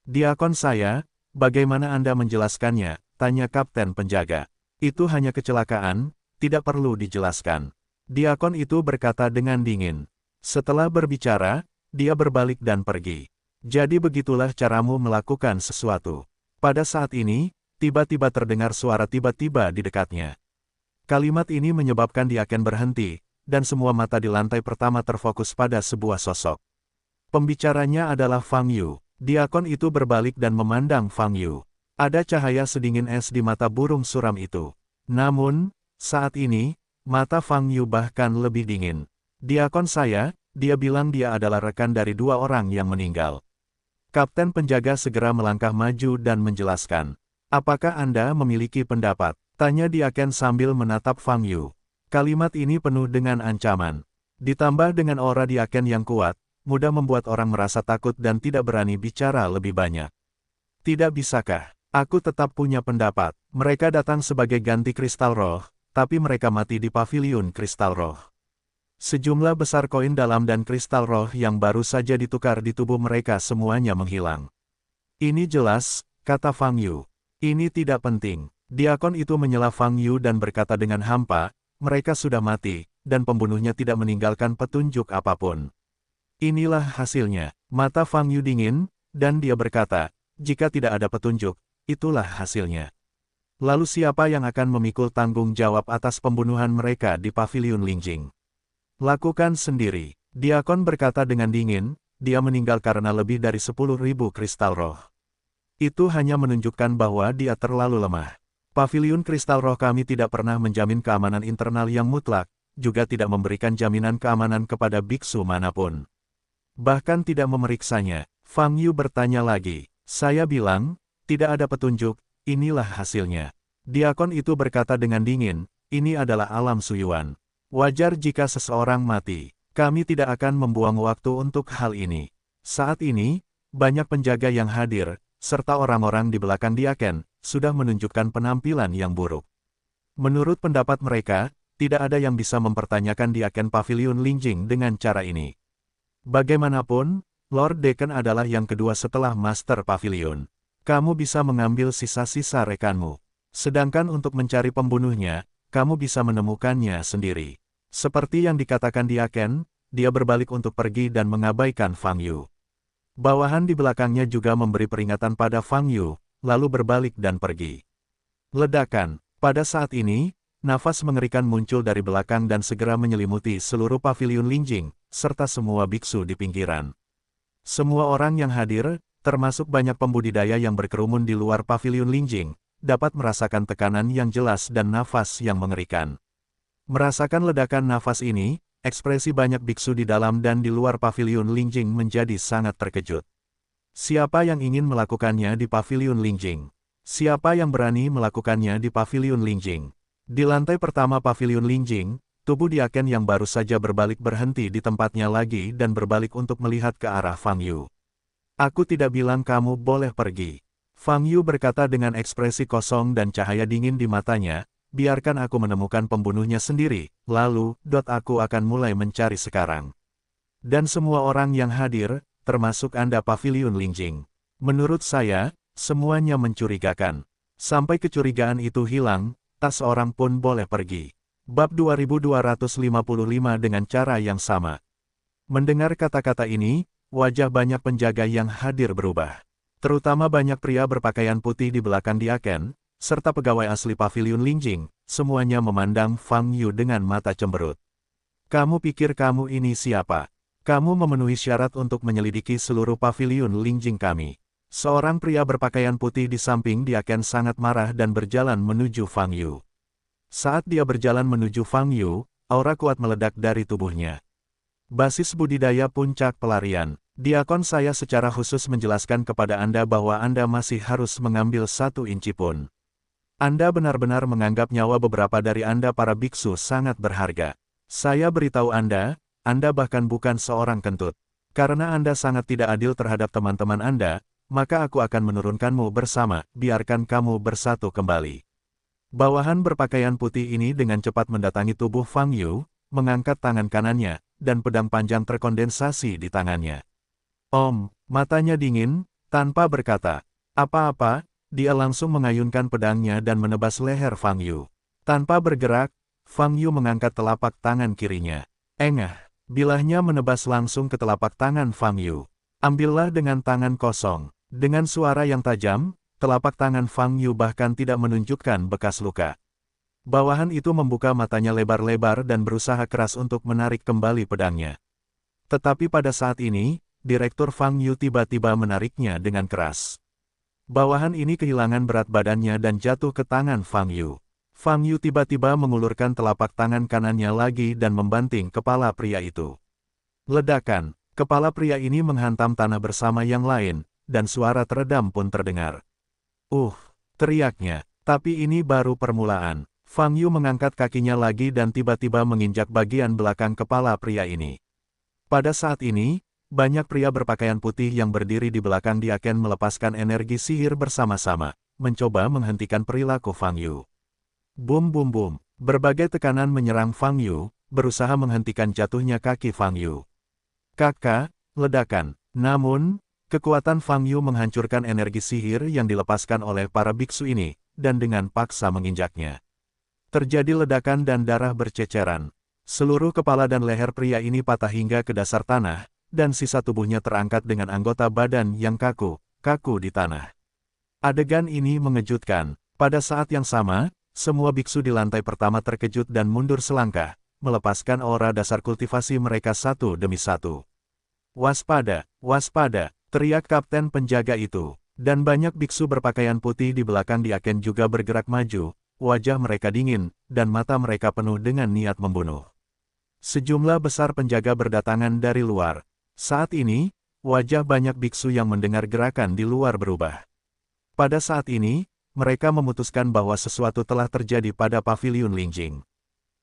Diakon saya, bagaimana Anda menjelaskannya? Tanya kapten penjaga. Itu hanya kecelakaan, tidak perlu dijelaskan. Diakon itu berkata dengan dingin. Setelah berbicara, dia berbalik dan pergi. Jadi begitulah caramu melakukan sesuatu. Pada saat ini, tiba-tiba terdengar suara tiba-tiba di dekatnya. Kalimat ini menyebabkan Diaken berhenti, dan semua mata di lantai pertama terfokus pada sebuah sosok. Pembicaranya adalah Fang Yu. Diakon itu berbalik dan memandang Fang Yu. Ada cahaya sedingin es di mata burung suram itu. Namun, saat ini, mata Fang Yu bahkan lebih dingin. Diakon saya, dia bilang dia adalah rekan dari 2 orang yang meninggal. Kapten penjaga segera melangkah maju dan menjelaskan. Apakah Anda memiliki pendapat? Tanya Diaken sambil menatap Fang Yu. Kalimat ini penuh dengan ancaman. Ditambah dengan aura Diaken yang kuat, mudah membuat orang merasa takut dan tidak berani bicara lebih banyak. Tidak bisakah? Aku tetap punya pendapat. Mereka datang sebagai ganti kristal roh, tapi mereka mati di paviliun kristal roh. Sejumlah besar koin dalam dan kristal roh yang baru saja ditukar di tubuh mereka semuanya menghilang. Ini jelas, kata Fang Yu. Ini tidak penting. Diakon itu menyela Fang Yu dan berkata dengan hampa, mereka sudah mati, dan pembunuhnya tidak meninggalkan petunjuk apapun. Inilah hasilnya. Mata Fang Yu dingin, dan dia berkata, jika tidak ada petunjuk, itulah hasilnya. Lalu siapa yang akan memikul tanggung jawab atas pembunuhan mereka di paviliun Lingjing? Lakukan sendiri. Diakon berkata dengan dingin, dia meninggal karena lebih dari 10.000 kristal roh. Itu hanya menunjukkan bahwa dia terlalu lemah. Paviliun kristal roh kami tidak pernah menjamin keamanan internal yang mutlak, juga tidak memberikan jaminan keamanan kepada biksu manapun. Bahkan tidak memeriksanya. Fang Yu bertanya lagi. Saya bilang, tidak ada petunjuk, inilah hasilnya. Diakon itu berkata dengan dingin, ini adalah alam suyuan. Wajar jika seseorang mati. Kami tidak akan membuang waktu untuk hal ini. Saat ini, banyak penjaga yang hadir, serta orang-orang di belakang Diaken, sudah menunjukkan penampilan yang buruk. Menurut pendapat mereka, tidak ada yang bisa mempertanyakan Diaken Paviliun Lingjing dengan cara ini. Bagaimanapun, Lord Deacon adalah yang kedua setelah Master Pavilion. Kamu bisa mengambil sisa-sisa rekanmu. Sedangkan untuk mencari pembunuhnya, kamu bisa menemukannya sendiri. Seperti yang dikatakan Diaken, dia berbalik untuk pergi dan mengabaikan Fang Yu. Bawahan di belakangnya juga memberi peringatan pada Fang Yu, lalu berbalik dan pergi. Ledakan. Pada saat ini, nafas mengerikan muncul dari belakang dan segera menyelimuti seluruh paviliun Lingjing, serta semua biksu di pinggiran. Semua orang yang hadir, termasuk banyak pembudidaya yang berkerumun di luar paviliun Lingjing, dapat merasakan tekanan yang jelas dan nafas yang mengerikan. Merasakan ledakan nafas ini, ekspresi banyak biksu di dalam dan di luar paviliun Lingjing menjadi sangat terkejut. Siapa yang ingin melakukannya di paviliun Lingjing? Siapa yang berani melakukannya di paviliun Lingjing? Di lantai pertama paviliun Lingjing, tubuh Diaken yang baru saja berbalik berhenti di tempatnya lagi dan berbalik untuk melihat ke arah Fang Yu. Aku tidak bilang kamu boleh pergi. Fang Yu berkata dengan ekspresi kosong dan cahaya dingin di matanya, biarkan aku menemukan pembunuhnya sendiri, lalu, aku akan mulai mencari sekarang. Dan semua orang yang hadir, termasuk Anda Paviliun Lingjing. Menurut saya, semuanya mencurigakan. Sampai kecurigaan itu hilang, tak seorang pun boleh pergi. Bab 2255 dengan cara yang sama. Mendengar kata-kata ini, wajah banyak penjaga yang hadir berubah. Terutama banyak pria berpakaian putih di belakang Diaken, serta pegawai asli Paviliun Lingjing, semuanya memandang Fang Yu dengan mata cemberut. Kamu pikir kamu ini siapa? Kamu memenuhi syarat untuk menyelidiki seluruh Paviliun Lingjing kami. Seorang pria berpakaian putih di samping Diaken sangat marah dan berjalan menuju Fang Yu. Saat dia berjalan menuju Fang Yu, aura kuat meledak dari tubuhnya. Basis budidaya puncak pelarian. Diakon, saya secara khusus menjelaskan kepada Anda bahwa Anda masih harus mengambil 1 inci pun. Anda benar-benar menganggap nyawa beberapa dari Anda para biksu sangat berharga. Saya beritahu Anda bahkan bukan seorang kentut. Karena Anda sangat tidak adil terhadap teman-teman Anda, maka aku akan menurunkanmu bersama, biarkan kamu bersatu kembali. Bawahan berpakaian putih ini dengan cepat mendatangi tubuh Fang Yu, mengangkat tangan kanannya, dan pedang panjang terkondensasi di tangannya. Matanya dingin, tanpa berkata apa-apa, dia langsung mengayunkan pedangnya dan menebas leher Fang Yu. Tanpa bergerak, Fang Yu mengangkat telapak tangan kirinya. Bilahnya menebas langsung ke telapak tangan Fang Yu. Ambillah dengan tangan kosong. Dengan suara yang tajam, telapak tangan Fang Yu bahkan tidak menunjukkan bekas luka. Bawahan itu membuka matanya lebar-lebar dan berusaha keras untuk menarik kembali pedangnya. Tetapi pada saat ini, Direktur Fang Yu tiba-tiba menariknya dengan keras. Bawahan ini kehilangan berat badannya dan jatuh ke tangan Fang Yu. Fang Yu tiba-tiba mengulurkan telapak tangan kanannya lagi dan membanting kepala pria itu. Ledakan, kepala pria ini menghantam tanah bersama yang lain, dan suara teredam pun terdengar. Teriaknya, tapi ini baru permulaan. Fang Yu mengangkat kakinya lagi dan tiba-tiba menginjak bagian belakang kepala pria ini. Pada saat ini, banyak pria berpakaian putih yang berdiri di belakang Diaken melepaskan energi sihir bersama-sama, mencoba menghentikan perilaku Fang Yu. Bum bum bum, berbagai tekanan menyerang Fang Yu, berusaha menghentikan jatuhnya kaki Fang Yu. Ledakan. Namun, kekuatan Fang Yu menghancurkan energi sihir yang dilepaskan oleh para biksu ini, dan dengan paksa menginjaknya. Terjadi ledakan dan darah berceceran. Seluruh kepala dan leher pria ini patah hingga ke dasar tanah, dan sisa tubuhnya terangkat dengan anggota badan yang kaku di tanah. Adegan ini mengejutkan. Pada saat yang sama, semua biksu di lantai pertama terkejut dan mundur selangkah, melepaskan aura dasar kultivasi mereka satu demi satu. Waspada, waspada, teriak kapten penjaga itu. Dan banyak biksu berpakaian putih di belakang Diaken juga bergerak maju, wajah mereka dingin, dan mata mereka penuh dengan niat membunuh. Sejumlah besar penjaga berdatangan dari luar. Saat ini, wajah banyak biksu yang mendengar gerakan di luar berubah. Pada saat ini, mereka memutuskan bahwa sesuatu telah terjadi pada Paviliun Lingjing.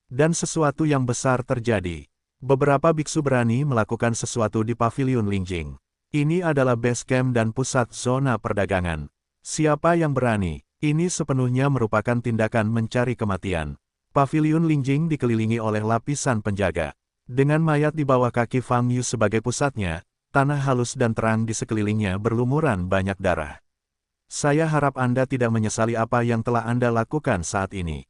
Dan sesuatu yang besar terjadi. Beberapa biksu berani melakukan sesuatu di Paviliun Lingjing. Ini adalah base camp dan pusat zona perdagangan. Siapa yang berani? Ini sepenuhnya merupakan tindakan mencari kematian. Paviliun Lingjing dikelilingi oleh lapisan penjaga. Dengan mayat di bawah kaki Fang Yu sebagai pusatnya, tanah halus dan terang di sekelilingnya berlumuran banyak darah. Saya harap Anda tidak menyesali apa yang telah Anda lakukan saat ini.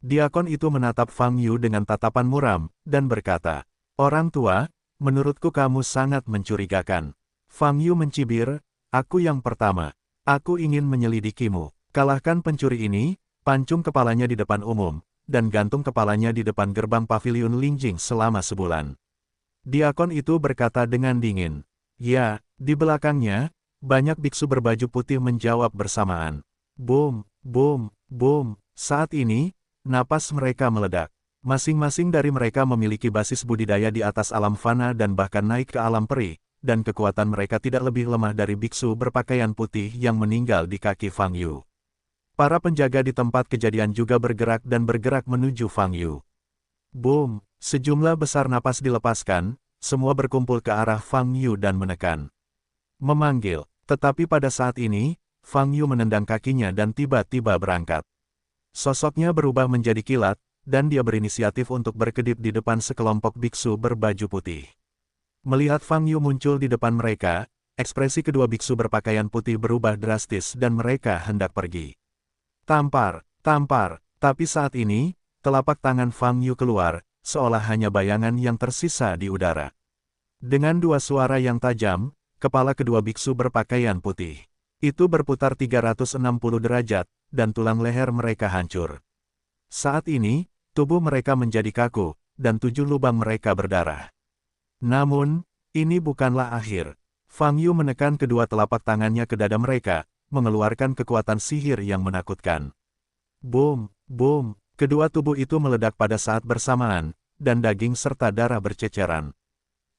Diakon itu menatap Fang Yu dengan tatapan muram, dan berkata, "Orang tua, menurutku kamu sangat mencurigakan." Fang Yu mencibir, "Aku yang pertama. Aku ingin menyelidikimu. Kalahkan pencuri ini, pancung kepalanya di depan umum, dan gantung kepalanya di depan gerbang Paviliun Lingjing selama sebulan." Diakon itu berkata dengan dingin. Ya, di belakangnya, banyak biksu berbaju putih menjawab bersamaan. Boom, boom, boom. Saat ini, napas mereka meledak. Masing-masing dari mereka memiliki basis budidaya di atas alam fana dan bahkan naik ke alam peri, dan kekuatan mereka tidak lebih lemah dari biksu berpakaian putih yang meninggal di kaki Fang Yu. Para penjaga di tempat kejadian juga bergerak dan bergerak menuju Fang Yu. Boom, sejumlah besar napas dilepaskan, semua berkumpul ke arah Fang Yu dan menekan. Memanggil, tetapi pada saat ini, Fang Yu menendang kakinya dan tiba-tiba berangkat. Sosoknya berubah menjadi kilat, dan dia berinisiatif untuk berkedip di depan sekelompok biksu berbaju putih. Melihat Fang Yu muncul di depan mereka, ekspresi kedua biksu berpakaian putih berubah drastis dan mereka hendak pergi. Tampar, tampar, tapi saat ini, telapak tangan Fang Yu keluar, seolah hanya bayangan yang tersisa di udara. Dengan dua suara yang tajam, kepala kedua biksu berpakaian putih itu berputar 360 derajat, dan tulang leher mereka hancur. Saat ini, tubuh mereka menjadi kaku, dan 7 lubang mereka berdarah. Namun, ini bukanlah akhir. Fang Yu menekan kedua telapak tangannya ke dada mereka, mengeluarkan kekuatan sihir yang menakutkan. Boom, boom, kedua tubuh itu meledak pada saat bersamaan, dan daging serta darah berceceran.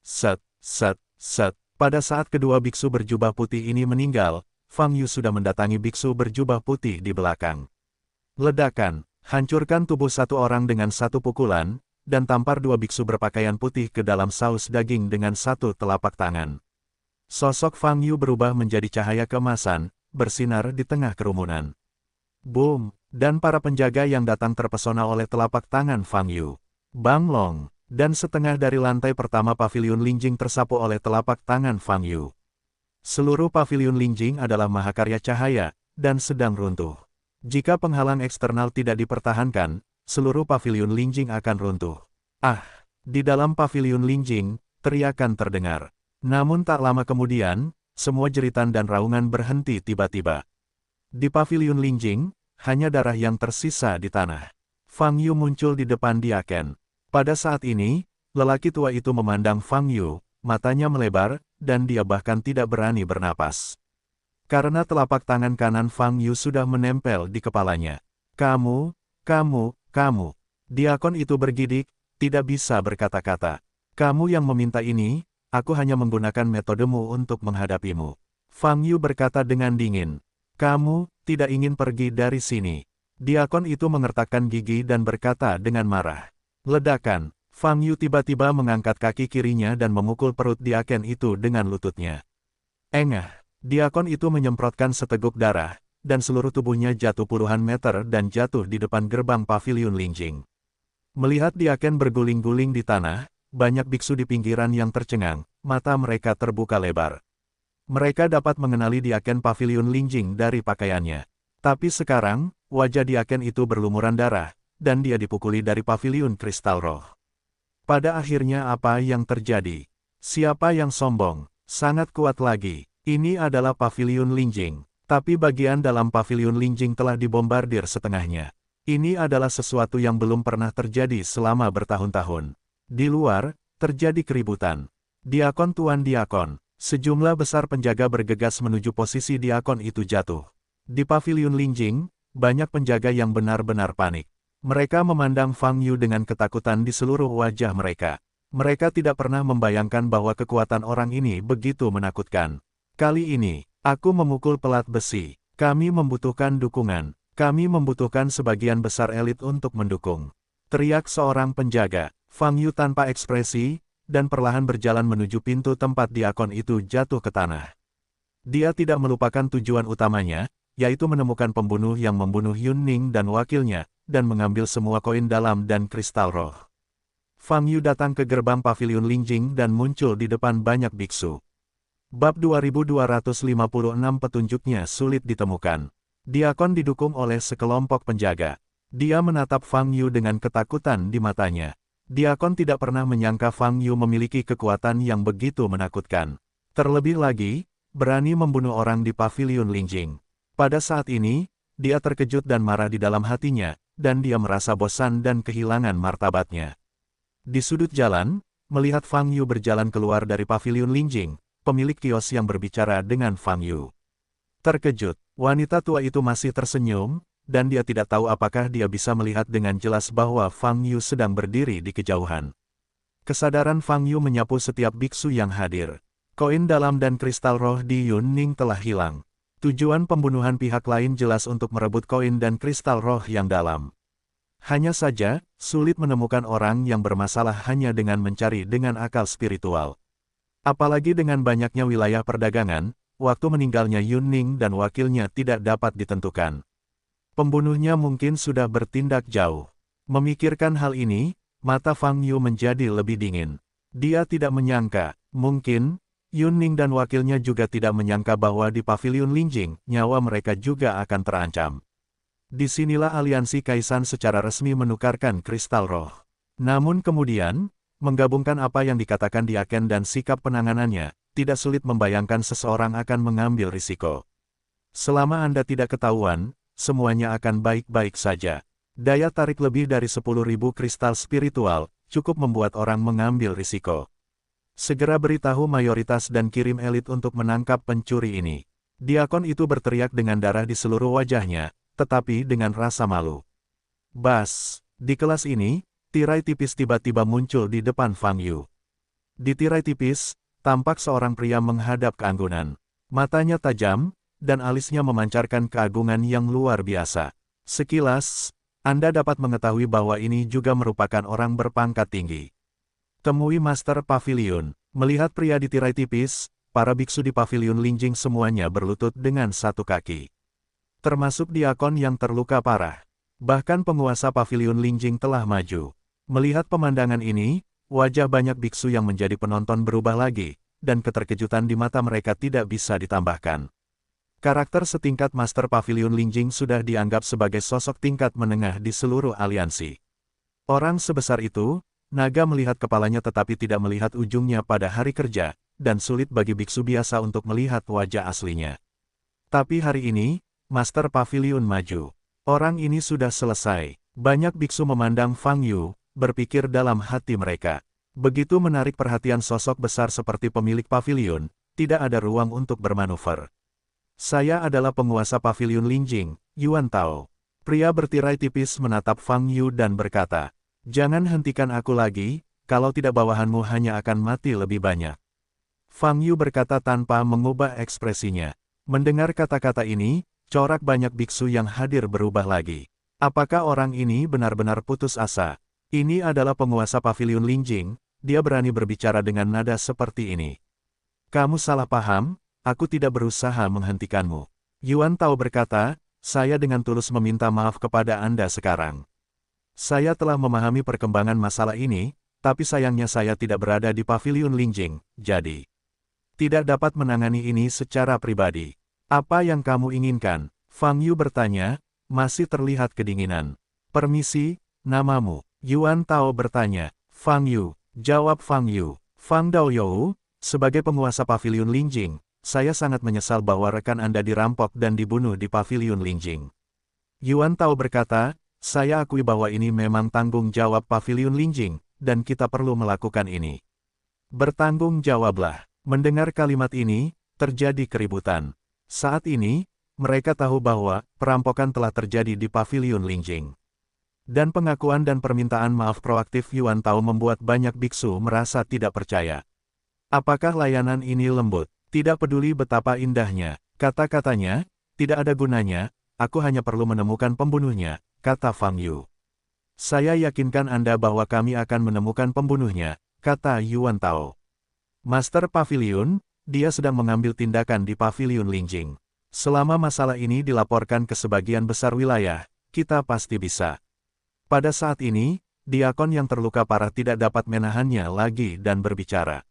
Set, set, set. Pada saat kedua biksu berjubah putih ini meninggal, Fang Yu sudah mendatangi biksu berjubah putih di belakang. Ledakan, hancurkan tubuh satu orang dengan satu pukulan, dan tampar dua biksu berpakaian putih ke dalam saus daging dengan satu telapak tangan. Sosok Fang Yu berubah menjadi cahaya keemasan, bersinar di tengah kerumunan. Boom, dan para penjaga yang datang terpesona oleh telapak tangan Fang Yu. Bang Long, dan setengah dari lantai pertama paviliun Lingjing tersapu oleh telapak tangan Fang Yu. Seluruh paviliun Lingjing adalah mahakarya cahaya, dan sedang runtuh. Jika penghalang eksternal tidak dipertahankan, seluruh paviliun Lingjing akan runtuh. Ah! Di dalam paviliun Lingjing, teriakan terdengar. Namun tak lama kemudian, semua jeritan dan raungan berhenti tiba-tiba. Di paviliun Lingjing, hanya darah yang tersisa di tanah. Fang Yu muncul di depan Diaken. Pada saat ini, lelaki tua itu memandang Fang Yu, matanya melebar, dan dia bahkan tidak berani bernapas. Karena telapak tangan kanan Fang Yu sudah menempel di kepalanya. Kamu. Diakon itu bergidik, tidak bisa berkata-kata. Kamu yang meminta ini, aku hanya menggunakan metodemu untuk menghadapimu. Fang Yu berkata dengan dingin. Kamu tidak ingin pergi dari sini. Diakon itu mengertakkan gigi dan berkata dengan marah. Ledakan. Fang Yu tiba-tiba mengangkat kaki kirinya dan memukul perut Diaken itu dengan lututnya. Engah. Diakon itu menyemprotkan seteguk darah, dan seluruh tubuhnya jatuh puluhan meter dan jatuh di depan gerbang paviliun Lingjing. Melihat Diaken berguling-guling di tanah, banyak biksu di pinggiran yang tercengang, mata mereka terbuka lebar. Mereka dapat mengenali Diaken paviliun Lingjing dari pakaiannya. Tapi sekarang, wajah Diaken itu berlumuran darah, dan dia dipukuli dari paviliun kristal roh. Pada akhirnya apa yang terjadi? Siapa yang sombong? Sangat kuat lagi. Ini adalah paviliun Lingjing. Tapi bagian dalam paviliun Lingjing telah dibombardir setengahnya. Ini adalah sesuatu yang belum pernah terjadi selama bertahun-tahun. Di luar, terjadi keributan. Diakon Tuan Diakon. Sejumlah besar penjaga bergegas menuju posisi Diakon itu jatuh. Di paviliun Lingjing, banyak penjaga yang benar-benar panik. Mereka memandang Fang Yu dengan ketakutan di seluruh wajah mereka. Mereka tidak pernah membayangkan bahwa kekuatan orang ini begitu menakutkan. Kali ini, aku memukul pelat besi. Kami membutuhkan dukungan. Kami membutuhkan sebagian besar elit untuk mendukung. Teriak seorang penjaga. Fang Yu tanpa ekspresi, dan perlahan berjalan menuju pintu tempat Diakon itu jatuh ke tanah. Dia tidak melupakan tujuan utamanya, yaitu menemukan pembunuh yang membunuh Yun Ning dan wakilnya, dan mengambil semua koin dalam dan kristal roh. Fang Yu datang ke gerbang paviliun Lingjing dan muncul di depan banyak biksu. Bab 2256 petunjuknya sulit ditemukan. Diakon didukung oleh sekelompok penjaga. Dia menatap Fang Yu dengan ketakutan di matanya. Diakon tidak pernah menyangka Fang Yu memiliki kekuatan yang begitu menakutkan. Terlebih lagi, berani membunuh orang di paviliun Lingjing. Pada saat ini, dia terkejut dan marah di dalam hatinya, dan dia merasa bosan dan kehilangan martabatnya. Di sudut jalan, melihat Fang Yu berjalan keluar dari paviliun Lingjing, pemilik kios yang berbicara dengan Fang Yu. Terkejut, wanita tua itu masih tersenyum, dan dia tidak tahu apakah dia bisa melihat dengan jelas bahwa Fang Yu sedang berdiri di kejauhan. Kesadaran Fang Yu menyapu setiap biksu yang hadir. Koin dalam dan kristal roh di Yun Ning telah hilang. Tujuan pembunuhan pihak lain jelas untuk merebut koin dan kristal roh yang dalam. Hanya saja, sulit menemukan orang yang bermasalah hanya dengan mencari dengan akal spiritual. Apalagi dengan banyaknya wilayah perdagangan, waktu meninggalnya Yun Ning dan wakilnya tidak dapat ditentukan. Pembunuhnya mungkin sudah bertindak jauh. Memikirkan hal ini, mata Fang Yu menjadi lebih dingin. Dia tidak menyangka, mungkin, Yun Ning dan wakilnya juga tidak menyangka bahwa di Paviliun Lingjing, nyawa mereka juga akan terancam. Disinilah aliansi Kaisan secara resmi menukarkan kristal roh. Namun kemudian, menggabungkan apa yang dikatakan Diaken dan sikap penanganannya, tidak sulit membayangkan seseorang akan mengambil risiko. Selama Anda tidak ketahuan, semuanya akan baik-baik saja. Daya tarik lebih dari 10.000 kristal spiritual, cukup membuat orang mengambil risiko. Segera beritahu mayoritas dan kirim elit untuk menangkap pencuri ini. Diakon itu berteriak dengan darah di seluruh wajahnya, tetapi dengan rasa malu. Bas, di kelas ini, tirai tipis tiba-tiba muncul di depan Fang Yu. Di tirai tipis, tampak seorang pria menghadap keanggunan. Matanya tajam, dan alisnya memancarkan keagungan yang luar biasa. Sekilas, Anda dapat mengetahui bahwa ini juga merupakan orang berpangkat tinggi. Temui Master Pavilion. Melihat pria di tirai tipis, para biksu di Paviliun Lingjing semuanya berlutut dengan satu kaki. Termasuk Diakon yang terluka parah. Bahkan penguasa Paviliun Lingjing telah maju. Melihat pemandangan ini, wajah banyak biksu yang menjadi penonton berubah lagi, dan keterkejutan di mata mereka tidak bisa ditambahkan. Karakter setingkat Master Paviliun Lingjing sudah dianggap sebagai sosok tingkat menengah di seluruh aliansi. Orang sebesar itu, naga melihat kepalanya tetapi tidak melihat ujungnya pada hari kerja, dan sulit bagi biksu biasa untuk melihat wajah aslinya. Tapi hari ini, Master Paviliun maju. Orang ini sudah selesai. Banyak biksu memandang Fang Yu, berpikir dalam hati mereka. Begitu menarik perhatian sosok besar seperti pemilik paviliun, tidak ada ruang untuk bermanuver. Saya adalah penguasa Paviliun Lingjing, Yuan Tao. Pria bertirai tipis menatap Fang Yu dan berkata, "Jangan hentikan aku lagi, kalau tidak bawahanmu hanya akan mati lebih banyak." Fang Yu berkata tanpa mengubah ekspresinya. Mendengar kata-kata ini, corak banyak biksu yang hadir berubah lagi. Apakah orang ini benar-benar putus asa? Ini adalah penguasa Paviliun Lingjing, dia berani berbicara dengan nada seperti ini. Kamu salah paham. Aku tidak berusaha menghentikanmu. Yuan Tao berkata, saya dengan tulus meminta maaf kepada Anda sekarang. Saya telah memahami perkembangan masalah ini, tapi sayangnya saya tidak berada di Paviliun Lingjing, jadi tidak dapat menangani ini secara pribadi. Apa yang kamu inginkan? Fang Yu bertanya, masih terlihat kedinginan. Permisi, namamu? Yuan Tao bertanya. Fang Yu, jawab Fang Yu. Fang Daoyou, sebagai penguasa Paviliun Lingjing, saya sangat menyesal bahwa rekan Anda dirampok dan dibunuh di Paviliun Lingjing. Yuan Tao berkata, saya akui bahwa ini memang tanggung jawab Paviliun Lingjing, dan kita perlu melakukan ini. Bertanggung jawablah. Mendengar kalimat ini, terjadi keributan. Saat ini, mereka tahu bahwa perampokan telah terjadi di Paviliun Lingjing. Dan pengakuan dan permintaan maaf proaktif Yuan Tao membuat banyak biksu merasa tidak percaya. Apakah layanan ini lembut? Tidak peduli betapa indahnya, kata-katanya, tidak ada gunanya, aku hanya perlu menemukan pembunuhnya, kata Fang Yu. Saya yakinkan Anda bahwa kami akan menemukan pembunuhnya, kata Yuan Tao. Master Paviliun, dia sedang mengambil tindakan di Paviliun Lingjing. Selama masalah ini dilaporkan ke sebagian besar wilayah, kita pasti bisa. Pada saat ini, Diakon yang terluka parah tidak dapat menahannya lagi dan berbicara.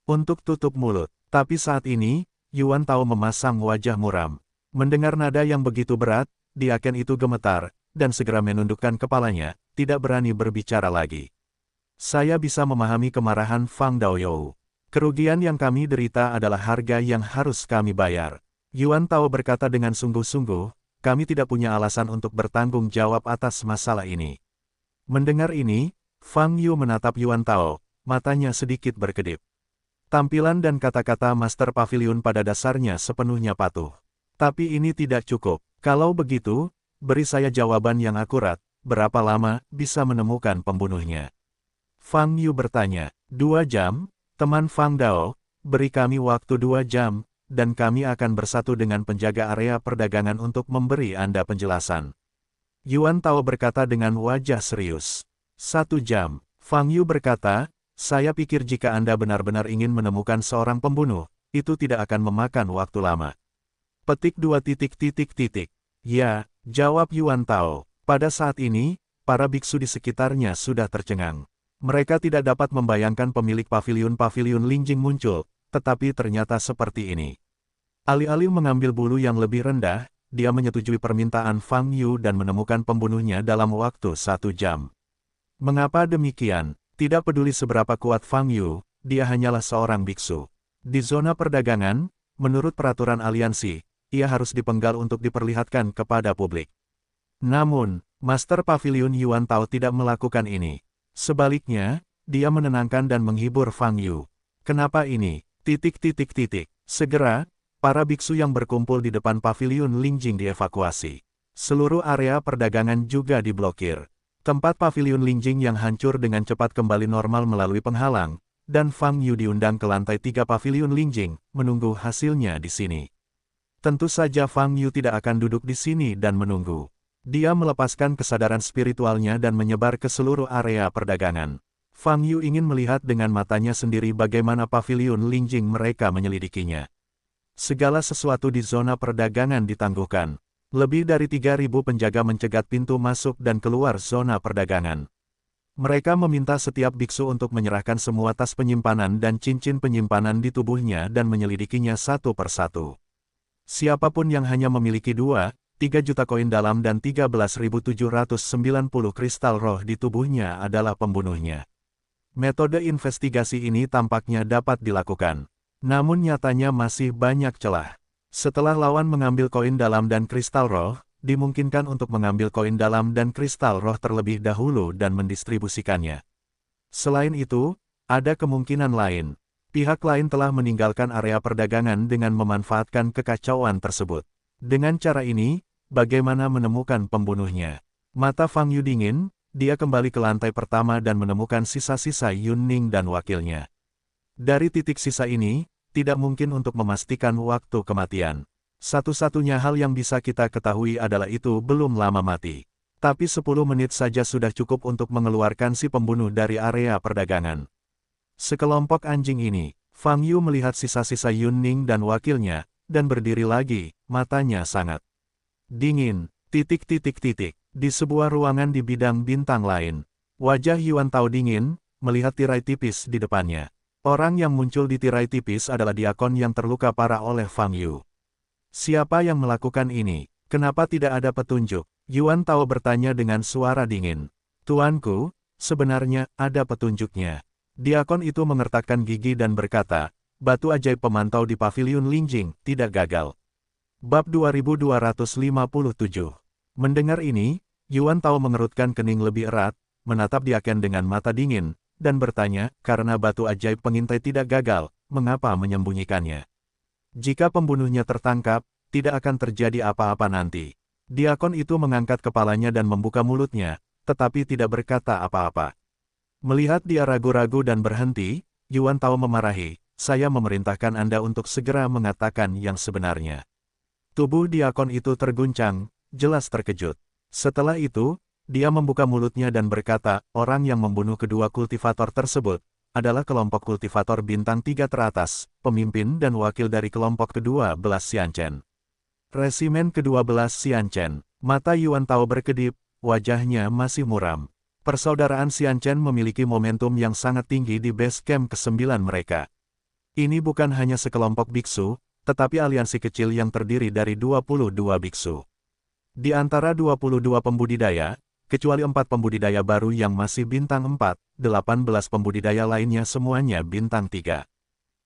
Untuk tutup mulut. Tapi saat ini, Yuan Tao memasang wajah muram. Mendengar nada yang begitu berat, Diaken itu gemetar, dan segera menundukkan kepalanya, tidak berani berbicara lagi. Saya bisa memahami kemarahan Fang Daoyou. Kerugian yang kami derita adalah harga yang harus kami bayar. Yuan Tao berkata dengan sungguh-sungguh, kami tidak punya alasan untuk bertanggung jawab atas masalah ini. Mendengar ini, Fang Yu menatap Yuan Tao, matanya sedikit berkedip. Tampilan dan kata-kata Master Paviliun pada dasarnya sepenuhnya patuh. Tapi ini tidak cukup. Kalau begitu, beri saya jawaban yang akurat, berapa lama bisa menemukan pembunuhnya? Fang Yu bertanya. 2 jam, teman Fang Dao, beri kami waktu 2 jam, dan kami akan bersatu dengan penjaga area perdagangan untuk memberi Anda penjelasan. Yuan Tao berkata dengan wajah serius. 1 jam. Fang Yu berkata, saya pikir jika Anda benar-benar ingin menemukan seorang pembunuh, itu tidak akan memakan waktu lama. Petik 2 titik. Ya, Jawab Yuan Tao. Pada saat ini, para biksu di sekitarnya sudah tercengang. Mereka tidak dapat membayangkan pemilik paviliun-paviliun Lingjing muncul, tetapi ternyata seperti ini. Alih-alih mengambil bulu yang lebih rendah, dia menyetujui permintaan Fang Yu dan menemukan pembunuhnya dalam waktu 1 jam. Mengapa demikian? Tidak peduli seberapa kuat Fang Yu, dia hanyalah seorang biksu. Di zona perdagangan, menurut peraturan aliansi, ia harus dipenggal untuk diperlihatkan kepada publik. Namun, Master Pavilion Yuan Tao tidak melakukan ini. Sebaliknya, dia menenangkan dan menghibur Fang Yu. Kenapa ini? Segera, para biksu yang berkumpul di depan paviliun Lingjing dievakuasi. Seluruh area perdagangan juga diblokir. Tempat paviliun Lingjing yang hancur dengan cepat kembali normal melalui penghalang, dan Fang Yu diundang ke lantai 3 paviliun Lingjing, menunggu hasilnya di sini. Tentu saja Fang Yu tidak akan duduk di sini dan menunggu. Dia melepaskan kesadaran spiritualnya dan menyebar ke seluruh area perdagangan. Fang Yu ingin melihat dengan matanya sendiri bagaimana paviliun Lingjing mereka menyelidikinya. Segala sesuatu di zona perdagangan ditangguhkan. Lebih dari 3.000 penjaga mencegat pintu masuk dan keluar zona perdagangan. Mereka meminta setiap biksu untuk menyerahkan semua tas penyimpanan dan cincin penyimpanan di tubuhnya dan menyelidikinya satu persatu. Siapapun yang hanya memiliki 2-3 juta koin dalam dan 13.790 kristal roh di tubuhnya adalah pembunuhnya. Metode investigasi ini tampaknya dapat dilakukan. Namun nyatanya masih banyak celah. Setelah lawan mengambil koin dalam dan kristal roh, dimungkinkan untuk mengambil koin dalam dan kristal roh terlebih dahulu dan mendistribusikannya. Selain itu, ada kemungkinan lain. Pihak lain telah meninggalkan area perdagangan dengan memanfaatkan kekacauan tersebut. Dengan cara ini, bagaimana menemukan pembunuhnya? Mata Fang Yu dingin, dia kembali ke lantai pertama dan menemukan sisa-sisa Yun Ning dan wakilnya. Dari titik sisa ini, tidak mungkin untuk memastikan waktu kematian. Satu-satunya hal yang bisa kita ketahui adalah itu belum lama mati. Tapi 10 menit saja sudah cukup untuk mengeluarkan si pembunuh dari area perdagangan. Sekelompok anjing ini, Fang Yu melihat sisa-sisa Yun Ning dan wakilnya, dan berdiri lagi, matanya sangat dingin. Di sebuah ruangan di bidang bintang lain, wajah Yuan Tao dingin, melihat tirai tipis di depannya. Orang yang muncul di tirai tipis adalah diakon yang terluka parah oleh Fang Yu. Siapa yang melakukan ini? Kenapa tidak ada petunjuk? Yuan Tao bertanya dengan suara dingin. Tuanku, sebenarnya ada petunjuknya. Diakon itu mengertakkan gigi dan berkata, batu ajaib pemantau di paviliun Lingjing tidak gagal. Bab 2257. Mendengar ini, Yuan Tao mengerutkan kening lebih erat, menatap Diakon dengan mata dingin, dan bertanya, karena batu ajaib pengintai tidak gagal, mengapa menyembunyikannya? Jika pembunuhnya tertangkap, tidak akan terjadi apa-apa nanti. Diakon itu mengangkat kepalanya dan membuka mulutnya, tetapi tidak berkata apa-apa. Melihat dia ragu-ragu dan berhenti, Yuan Tao memarahi, saya memerintahkan Anda untuk segera mengatakan yang sebenarnya. Tubuh Diakon itu terguncang, jelas terkejut. Setelah itu, dia membuka mulutnya dan berkata, orang yang membunuh kedua kultivator tersebut, adalah kelompok kultivator bintang 3 teratas, pemimpin dan wakil dari kelompok ke-12 Xianchen. Resimen ke-12 Xianchen. Mata Yuan Tao berkedip, wajahnya masih muram. Persaudaraan Xianchen memiliki momentum yang sangat tinggi di base camp ke-9 mereka. Ini bukan hanya sekelompok biksu, tetapi aliansi kecil yang terdiri dari 22 biksu. Di antara 22 pembudidaya, kecuali 4 pembudidaya baru yang masih bintang 4, 18 pembudidaya lainnya semuanya bintang 3.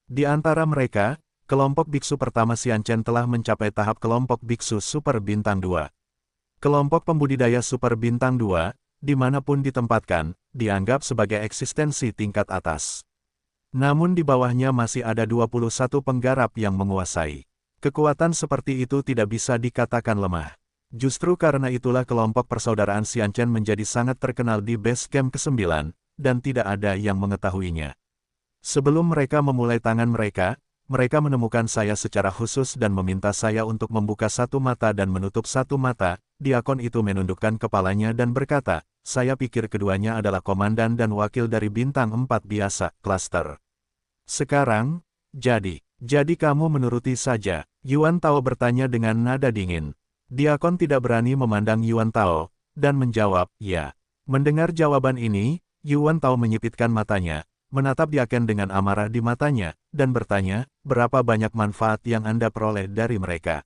Di antara mereka, kelompok biksu pertama Xianchen telah mencapai tahap kelompok biksu super bintang 2. Kelompok pembudidaya super bintang 2, dimanapun ditempatkan, dianggap sebagai eksistensi tingkat atas. Namun di bawahnya masih ada 21 penggarap yang menguasai. Kekuatan seperti itu tidak bisa dikatakan lemah. Justru karena itulah kelompok persaudaraan Xianchen menjadi sangat terkenal di base camp ke-9, dan tidak ada yang mengetahuinya. Sebelum mereka memulai tangan mereka menemukan saya secara khusus dan meminta saya untuk membuka satu mata dan menutup satu mata. Diakon itu menundukkan kepalanya dan berkata, saya pikir keduanya adalah komandan dan wakil dari bintang 4 biasa, klaster. Sekarang, jadi kamu menuruti saja, Yuan Tao bertanya dengan nada dingin. Diakon tidak berani memandang Yuan Tao, dan menjawab, ya. Mendengar jawaban ini, Yuan Tao menyipitkan matanya, menatap Diaken dengan amarah di matanya, dan bertanya, berapa banyak manfaat yang Anda peroleh dari mereka?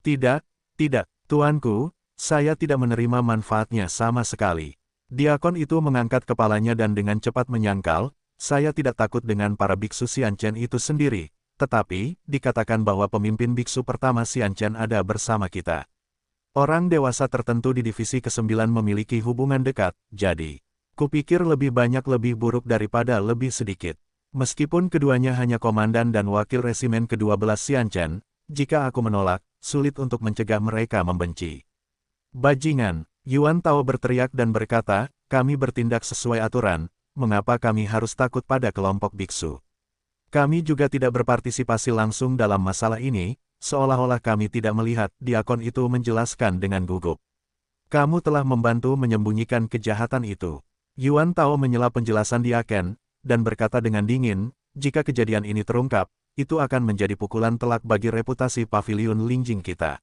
Tidak, tidak, tuanku, saya tidak menerima manfaatnya sama sekali. Diakon itu mengangkat kepalanya dan dengan cepat menyangkal, saya tidak takut dengan para biksu Xianchen itu sendiri, tetapi, dikatakan bahwa pemimpin biksu pertama Xianchen ada bersama kita. Orang dewasa tertentu di divisi ke-9 memiliki hubungan dekat, jadi, kupikir lebih banyak lebih buruk daripada lebih sedikit. Meskipun keduanya hanya komandan dan wakil resimen ke-12 Xianchen, jika aku menolak, sulit untuk mencegah mereka membenci. Bajingan, Yuan Tao berteriak dan berkata, kami bertindak sesuai aturan, mengapa kami harus takut pada kelompok biksu? Kami juga tidak berpartisipasi langsung dalam masalah ini, seolah-olah kami tidak melihat, Diakon itu menjelaskan dengan gugup. Kamu telah membantu menyembunyikan kejahatan itu. Yuan Tao menyela penjelasan Diaken, dan berkata dengan dingin, jika kejadian ini terungkap, itu akan menjadi pukulan telak bagi reputasi paviliun Lingjing kita.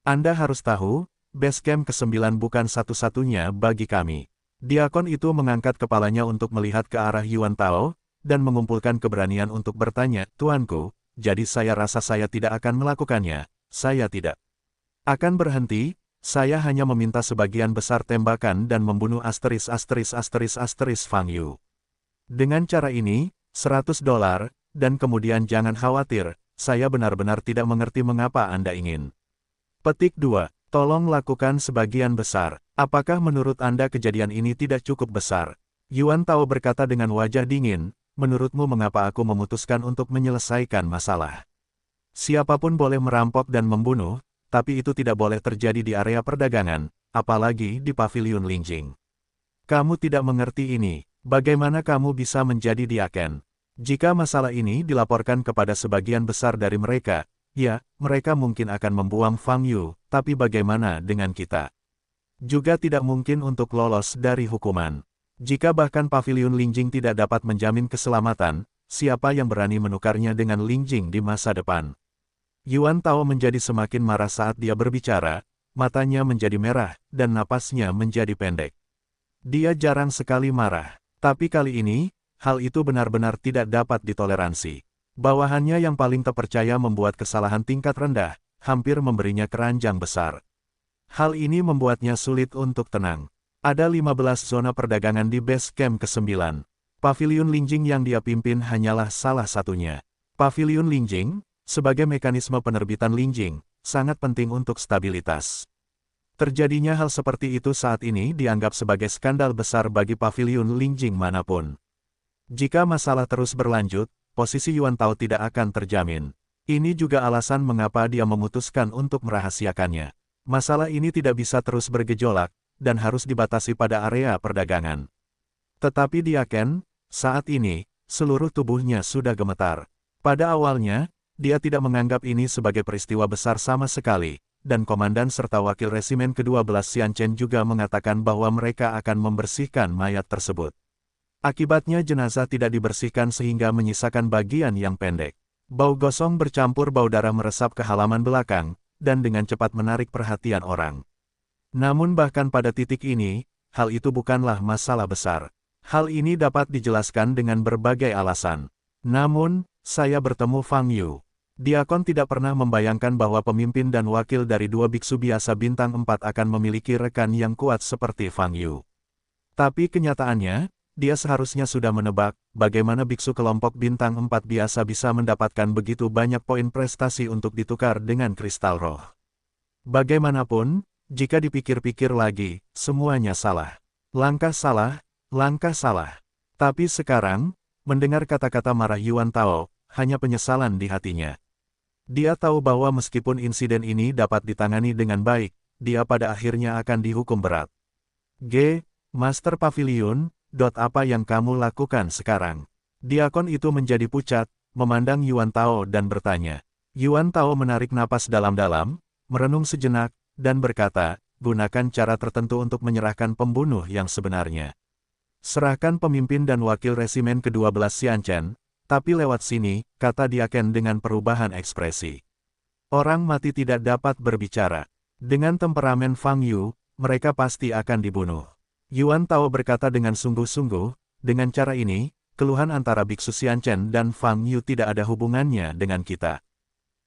Anda harus tahu, base camp ke-9 bukan satu-satunya bagi kami. Diakon itu mengangkat kepalanya untuk melihat ke arah Yuan Tao, dan mengumpulkan keberanian untuk bertanya, Tuanku, jadi saya rasa saya tidak akan melakukannya, saya tidak akan berhenti, saya hanya meminta sebagian besar tembakan dan membunuh Fang Yu. Dengan cara ini, $100, dan kemudian jangan khawatir, saya benar-benar tidak mengerti mengapa Anda ingin. Petik 2. Tolong lakukan sebagian besar. Apakah menurut Anda kejadian ini tidak cukup besar? Yuan Tao berkata dengan wajah dingin, menurutmu mengapa aku memutuskan untuk menyelesaikan masalah? Siapapun boleh merampok dan membunuh, tapi itu tidak boleh terjadi di area perdagangan, apalagi di paviliun Lingjing. Kamu tidak mengerti ini, bagaimana kamu bisa menjadi Diaken? Jika masalah ini dilaporkan kepada sebagian besar dari mereka, ya, mereka mungkin akan membuang Fang Yu, tapi bagaimana dengan kita? Juga tidak mungkin untuk lolos dari hukuman. Jika bahkan paviliun Lingjing tidak dapat menjamin keselamatan, siapa yang berani menukarnya dengan Lingjing di masa depan? Yuan Tao menjadi semakin marah saat dia berbicara, matanya menjadi merah, dan napasnya menjadi pendek. Dia jarang sekali marah, tapi kali ini, hal itu benar-benar tidak dapat ditoleransi. Bawahannya yang paling terpercaya membuat kesalahan tingkat rendah, hampir memberinya keranjang besar. Hal ini membuatnya sulit untuk tenang. Ada 15 zona perdagangan di base camp ke-9. Paviliun Lingjing yang dia pimpin hanyalah salah satunya. Paviliun Lingjing, sebagai mekanisme penerbitan Lingjing, sangat penting untuk stabilitas. Terjadinya hal seperti itu saat ini dianggap sebagai skandal besar bagi paviliun Lingjing manapun. Jika masalah terus berlanjut, posisi Yuan Tao tidak akan terjamin. Ini juga alasan mengapa dia memutuskan untuk merahasiakannya. Masalah ini tidak bisa terus bergejolak, dan harus dibatasi pada area perdagangan. Tetapi Diaken, saat ini, seluruh tubuhnya sudah gemetar. Pada awalnya, dia tidak menganggap ini sebagai peristiwa besar sama sekali, dan komandan serta wakil resimen ke-12 Xianchen juga mengatakan bahwa mereka akan membersihkan mayat tersebut. Akibatnya jenazah tidak dibersihkan sehingga menyisakan bagian yang pendek. Bau gosong bercampur bau darah meresap ke halaman belakang, dan dengan cepat menarik perhatian orang. Namun bahkan pada titik ini, hal itu bukanlah masalah besar. Hal ini dapat dijelaskan dengan berbagai alasan. Namun, saya bertemu Fang Yu. Diakon tidak pernah membayangkan bahwa pemimpin dan wakil dari dua biksu biasa bintang 4 akan memiliki rekan yang kuat seperti Fang Yu. Tapi kenyataannya, dia seharusnya sudah menebak, bagaimana biksu kelompok bintang 4 biasa bisa mendapatkan begitu banyak poin prestasi untuk ditukar dengan kristal roh. Bagaimanapun, jika dipikir-pikir lagi, semuanya salah. Langkah salah, langkah salah. Tapi sekarang, mendengar kata-kata marah Yuan Tao, hanya penyesalan di hatinya. Dia tahu bahwa meskipun insiden ini dapat ditangani dengan baik, dia pada akhirnya akan dihukum berat. Master Pavilion, apa yang kamu lakukan sekarang? Diakon itu menjadi pucat, memandang Yuan Tao dan bertanya. Yuan Tao menarik napas dalam-dalam, merenung sejenak, dan berkata, gunakan cara tertentu untuk menyerahkan pembunuh yang sebenarnya. Serahkan pemimpin dan wakil resimen ke-12 Xianchen, tapi lewat sini, kata Diaken dengan perubahan ekspresi. Orang mati tidak dapat berbicara. Dengan temperamen Fang Yu, mereka pasti akan dibunuh. Yuan Tao berkata dengan sungguh-sungguh, dengan cara ini, keluhan antara Biksu Xianchen dan Fang Yu tidak ada hubungannya dengan kita.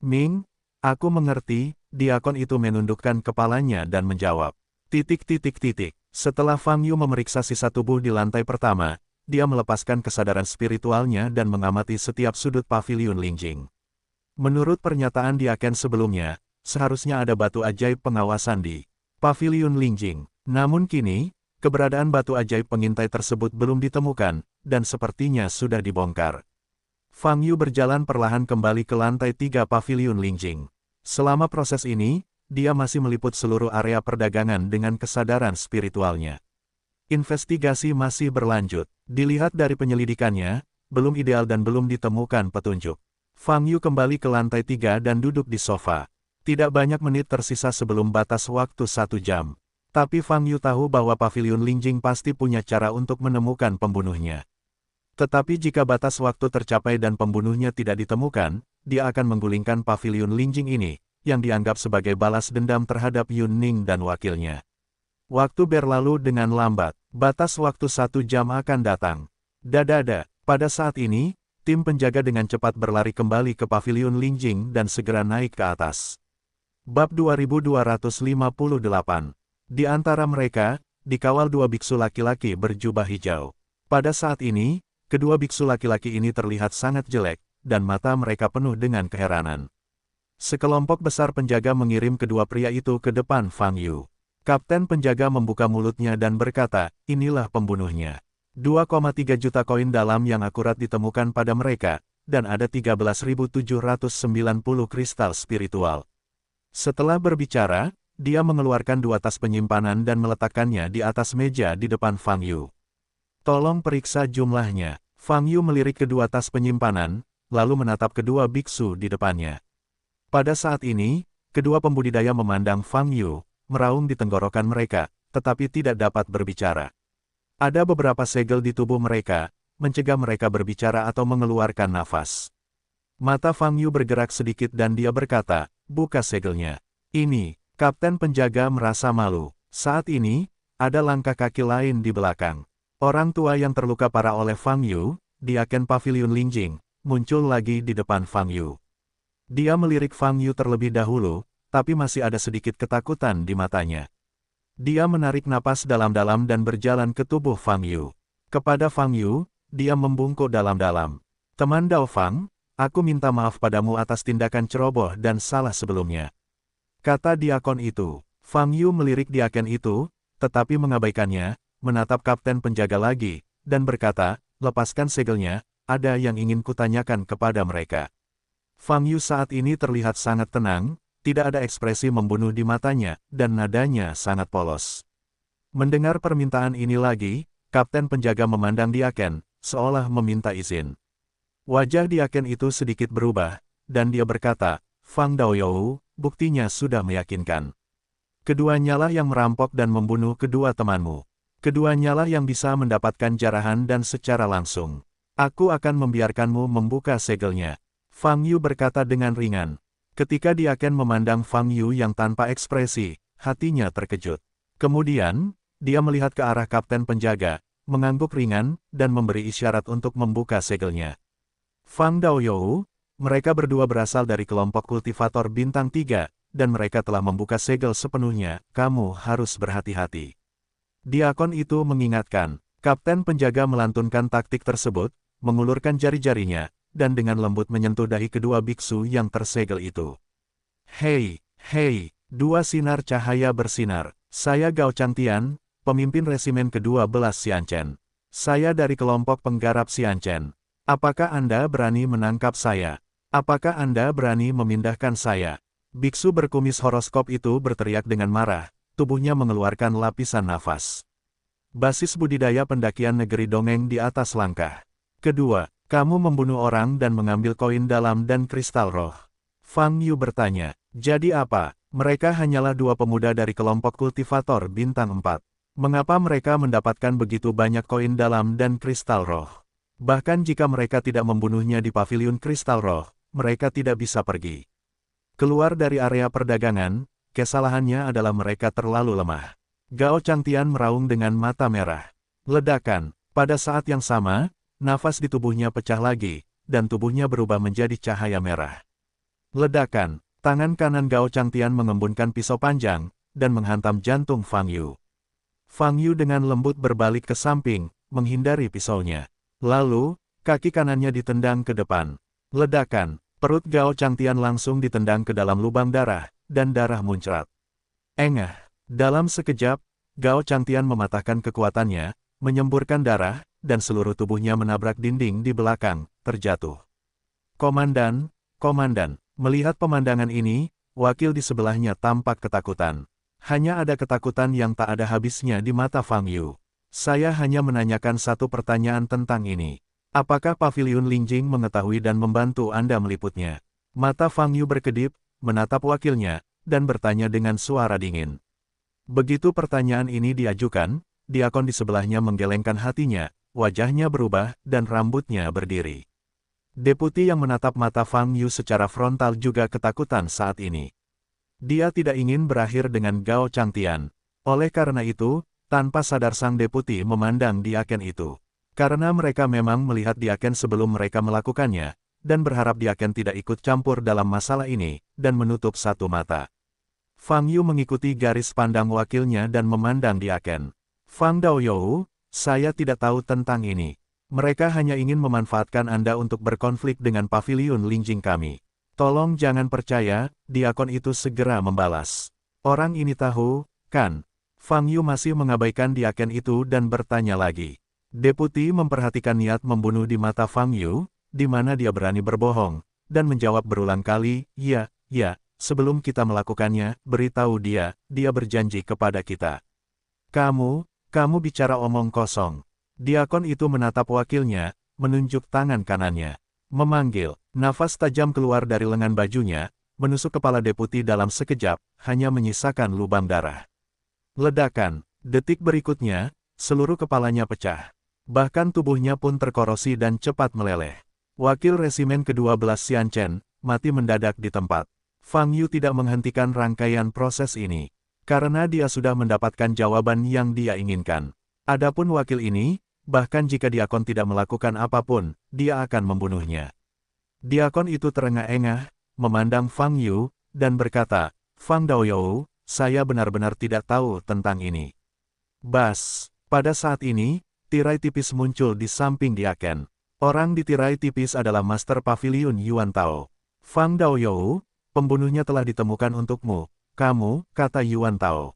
Ming, aku mengerti, diakon itu menundukkan kepalanya dan menjawab. Setelah Fang Yu memeriksa sisa tubuh di lantai pertama, dia melepaskan kesadaran spiritualnya dan mengamati setiap sudut paviliun Lingjing. Menurut pernyataan diaken sebelumnya, seharusnya ada batu ajaib pengawasan di paviliun Lingjing. Namun kini, keberadaan batu ajaib pengintai tersebut belum ditemukan, dan sepertinya sudah dibongkar. Fang Yu berjalan perlahan kembali ke lantai 3 paviliun Lingjing. Selama proses ini, dia masih meliput seluruh area perdagangan dengan kesadaran spiritualnya. Investigasi masih berlanjut. Dilihat dari penyelidikannya, belum ideal dan belum ditemukan petunjuk. Fang Yu kembali ke lantai 3 dan duduk di sofa. Tidak banyak menit tersisa sebelum batas waktu 1 jam. Tapi Fang Yu tahu bahwa paviliun Lingjing pasti punya cara untuk menemukan pembunuhnya. Tetapi jika batas waktu tercapai dan pembunuhnya tidak ditemukan, dia akan menggulingkan paviliun Lingjing ini, yang dianggap sebagai balas dendam terhadap Yun Ning dan wakilnya. Waktu berlalu dengan lambat, batas waktu 1 jam akan datang. Dadada, pada saat ini, tim penjaga dengan cepat berlari kembali ke paviliun Lingjing dan segera naik ke atas. Bab 2258. Di antara mereka, dikawal 2 biksu laki-laki berjubah hijau. Pada saat ini, kedua biksu laki-laki ini terlihat sangat jelek, dan mata mereka penuh dengan keheranan. Sekelompok besar penjaga mengirim kedua pria itu ke depan Fang Yu. Kapten penjaga membuka mulutnya dan berkata, inilah pembunuhnya. 2,3 juta koin dalam yang akurat ditemukan pada mereka, dan ada 13.790 kristal spiritual. Setelah berbicara, dia mengeluarkan 2 tas penyimpanan dan meletakkannya di atas meja di depan Fang Yu. Tolong periksa jumlahnya. Fang Yu melirik kedua tas penyimpanan, lalu menatap kedua biksu di depannya. Pada saat ini, kedua pembudidaya memandang Fang Yu, meraung di tenggorokan mereka, tetapi tidak dapat berbicara. Ada beberapa segel di tubuh mereka, mencegah mereka berbicara atau mengeluarkan nafas. Mata Fang Yu bergerak sedikit dan dia berkata, buka segelnya. Ini, kapten penjaga merasa malu. Saat ini, ada langkah kaki lain di belakang. Orang tua yang terluka parah oleh Fang Yu, diaken paviliun Lingjing, muncul lagi di depan Fang Yu. Dia melirik Fang Yu terlebih dahulu, tapi masih ada sedikit ketakutan di matanya. Dia menarik napas dalam-dalam dan berjalan ke tubuh Fang Yu. Kepada Fang Yu, dia membungkuk dalam-dalam. Teman Dao Fang, aku minta maaf padamu atas tindakan ceroboh dan salah sebelumnya. Kata diakon itu. Fang Yu melirik diaken itu, tetapi mengabaikannya, menatap kapten penjaga lagi, dan berkata, lepaskan segelnya, ada yang ingin kutanyakan kepada mereka. Fang Yu saat ini terlihat sangat tenang, tidak ada ekspresi membunuh di matanya, dan nadanya sangat polos. Mendengar permintaan ini lagi, kapten penjaga memandang diaken, seolah meminta izin. Wajah diaken itu sedikit berubah, dan dia berkata, Fang Daoyou, buktinya sudah meyakinkan. Keduanyalah yang merampok dan membunuh kedua temanmu. Keduanyalah yang bisa mendapatkan jarahan dan secara langsung. Aku akan membiarkanmu membuka segelnya. Fang Yu berkata dengan ringan. Ketika diaken memandang Fang Yu yang tanpa ekspresi, hatinya terkejut. Kemudian, dia melihat ke arah kapten penjaga, mengangguk ringan, dan memberi isyarat untuk membuka segelnya. Fang Daoyou, mereka berdua berasal dari kelompok kultivator bintang 3, dan mereka telah membuka segel sepenuhnya, kamu harus berhati-hati. Diakon itu mengingatkan, kapten penjaga melantunkan taktik tersebut, mengulurkan jari-jarinya, dan dengan lembut menyentuh dahi kedua biksu yang tersegel itu. Hei, hei, 2 sinar cahaya bersinar. Saya Gao Changtian, pemimpin resimen ke-12 Xianchen. Saya dari kelompok penggarap Xianchen. Apakah Anda berani menangkap saya? Apakah Anda berani memindahkan saya? Biksu berkumis horoskop itu berteriak dengan marah, tubuhnya mengeluarkan lapisan nafas. Basis budidaya pendakian negeri dongeng di atas langkah. Kedua, kamu membunuh orang dan mengambil koin dalam dan kristal roh. Fang Yu bertanya, jadi apa? Mereka hanyalah 2 pemuda dari kelompok kultivator bintang 4. Mengapa mereka mendapatkan begitu banyak koin dalam dan kristal roh? Bahkan jika mereka tidak membunuhnya di paviliun kristal roh, mereka tidak bisa pergi keluar dari area perdagangan, kesalahannya adalah mereka terlalu lemah. Gao Changtian meraung dengan mata merah. Ledakan. Pada saat yang sama, nafas di tubuhnya pecah lagi, dan tubuhnya berubah menjadi cahaya merah. Ledakan. Tangan kanan Gao Changtian mengembunkan pisau panjang, dan menghantam jantung Fang Yu. Fang Yu dengan lembut berbalik ke samping, menghindari pisaunya. Lalu, kaki kanannya ditendang ke depan. Ledakan. Perut Gao Changtian langsung ditendang ke dalam lubang darah, dan darah muncrat. Engah. Dalam sekejap, Gao Changtian mematahkan kekuatannya, menyemburkan darah, dan seluruh tubuhnya menabrak dinding di belakang, terjatuh. Komandan, Komandan. Melihat pemandangan ini, wakil di sebelahnya tampak ketakutan. Hanya ada ketakutan yang tak ada habisnya di mata Fang Yu. Saya hanya menanyakan satu pertanyaan tentang ini. Apakah Paviliun Lingjing mengetahui dan membantu Anda meliputnya? Mata Fang Yu berkedip, menatap wakilnya, dan bertanya dengan suara dingin. Begitu pertanyaan ini diajukan, diakon di sebelahnya menggelengkan hatinya, wajahnya berubah, dan rambutnya berdiri. Deputi yang menatap mata Fang Yu secara frontal juga ketakutan saat ini. Dia tidak ingin berakhir dengan Gao Changtian. Oleh karena itu, tanpa sadar sang deputi memandang diaken itu. Karena mereka memang melihat diaken sebelum mereka melakukannya, dan berharap diaken tidak ikut campur dalam masalah ini, dan menutup satu mata. Fang Yu mengikuti garis pandang wakilnya dan memandang diaken. Fang Daoyou, saya tidak tahu tentang ini. Mereka hanya ingin memanfaatkan Anda untuk berkonflik dengan Paviliun Lingjing kami. Tolong jangan percaya, diakon itu segera membalas. Orang ini tahu, kan? Fang Yu masih mengabaikan diaken itu dan bertanya lagi. Deputi memperhatikan niat membunuh di mata Fang Yu, di mana dia berani berbohong, dan menjawab berulang kali, ya, sebelum kita melakukannya, beritahu dia berjanji kepada kita. Kamu bicara omong kosong. Diakon itu menatap wakilnya, menunjuk tangan kanannya. Memanggil, nafas tajam keluar dari lengan bajunya, menusuk kepala deputi dalam sekejap, hanya menyisakan lubang darah. Ledakan, detik berikutnya, seluruh kepalanya pecah. Bahkan tubuhnya pun terkorosi dan cepat meleleh. Wakil resimen ke-12 Xian Chen, mati mendadak di tempat. Fang Yu tidak menghentikan rangkaian proses ini, karena dia sudah mendapatkan jawaban yang dia inginkan. Adapun wakil ini, bahkan jika diakon tidak melakukan apapun, dia akan membunuhnya. Diakon itu terengah-engah, memandang Fang Yu, dan berkata, Fang Daoyou, saya benar-benar tidak tahu tentang ini. Bas, pada saat ini, tirai tipis muncul di samping diaken. Orang di tirai tipis adalah Master Paviliun Yuan Tao. Fang Daoyou, pembunuhnya telah ditemukan untukmu, kamu, kata Yuan Tao.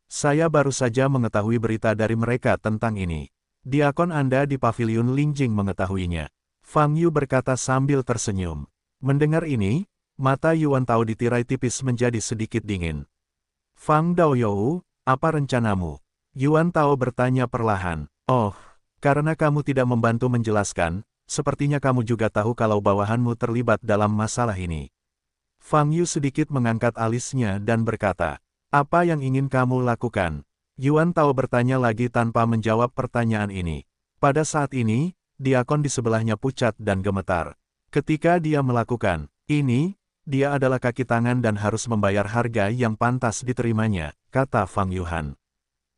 Saya baru saja mengetahui berita dari mereka tentang ini. Diakon Anda di Paviliun Lingjing mengetahuinya. Fang Yu berkata sambil tersenyum. Mendengar ini, mata Yuan Tao di tirai tipis menjadi sedikit dingin. Fang Daoyou, apa rencanamu? Yuan Tao bertanya perlahan. Oh, karena kamu tidak membantu menjelaskan, sepertinya kamu juga tahu kalau bawahanmu terlibat dalam masalah ini. Fang Yu sedikit mengangkat alisnya dan berkata, apa yang ingin kamu lakukan? Yuan Tao bertanya lagi tanpa menjawab pertanyaan ini. Pada saat ini, diakon di sebelahnya pucat dan gemetar. Ketika dia melakukan ini, dia adalah kaki tangan dan harus membayar harga yang pantas diterimanya, kata Fang Yuhan.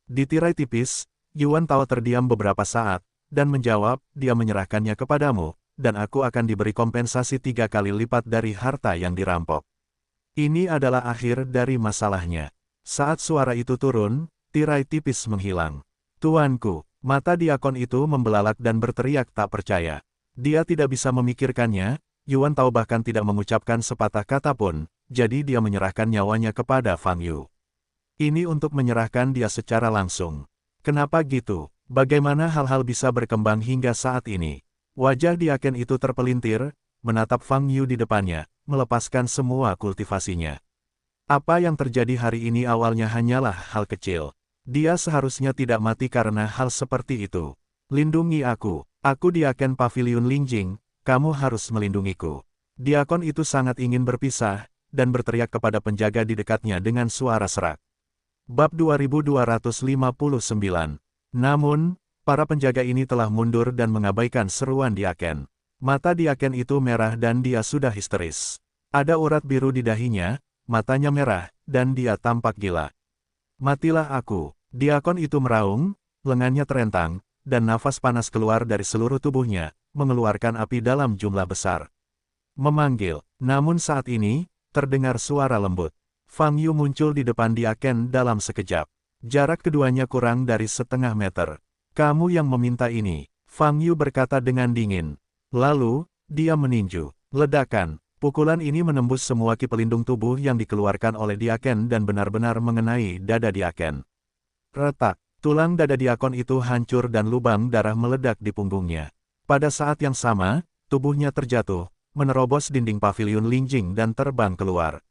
Di tirai tipis, Yuan Tao terdiam beberapa saat, dan menjawab, dia menyerahkannya kepadamu, dan aku akan diberi kompensasi 3 kali lipat dari harta yang dirampok. Ini adalah akhir dari masalahnya. Saat suara itu turun, tirai tipis menghilang. Tuanku, mata diakon itu membelalak dan berteriak tak percaya. Dia tidak bisa memikirkannya, Yuan Tao bahkan tidak mengucapkan sepatah kata pun, jadi dia menyerahkan nyawanya kepada Fang Yu. Ini untuk menyerahkan dia secara langsung. Kenapa gitu? Bagaimana hal-hal bisa berkembang hingga saat ini? Wajah diaken itu terpelintir, menatap Fang Yu di depannya, melepaskan semua kultivasinya. Apa yang terjadi hari ini awalnya hanyalah hal kecil. Dia seharusnya tidak mati karena hal seperti itu. Lindungi aku diaken Paviliun Lingjing, kamu harus melindungiku. Diakon itu sangat ingin berpisah, dan berteriak kepada penjaga di dekatnya dengan suara serak. Bab 2259. Namun, para penjaga ini telah mundur dan mengabaikan seruan diaken. Mata diaken itu merah dan dia sudah histeris. Ada urat biru di dahinya, matanya merah, dan dia tampak gila. Matilah aku. Diakon itu meraung, lengannya terentang, dan nafas panas keluar dari seluruh tubuhnya, mengeluarkan api dalam jumlah besar. Memanggil, namun saat ini, terdengar suara lembut. Fang Yu muncul di depan Diaken dalam sekejap. Jarak keduanya kurang dari setengah meter. Kamu yang meminta ini, Fang Yu berkata dengan dingin. Lalu, dia meninju. Ledakan. Pukulan ini menembus semua ki pelindung tubuh yang dikeluarkan oleh Diaken dan benar-benar mengenai dada Diaken. Retak, tulang dada Diakon itu hancur dan lubang darah meledak di punggungnya. Pada saat yang sama, tubuhnya terjatuh, menerobos dinding paviliun Lingjing dan terbang keluar.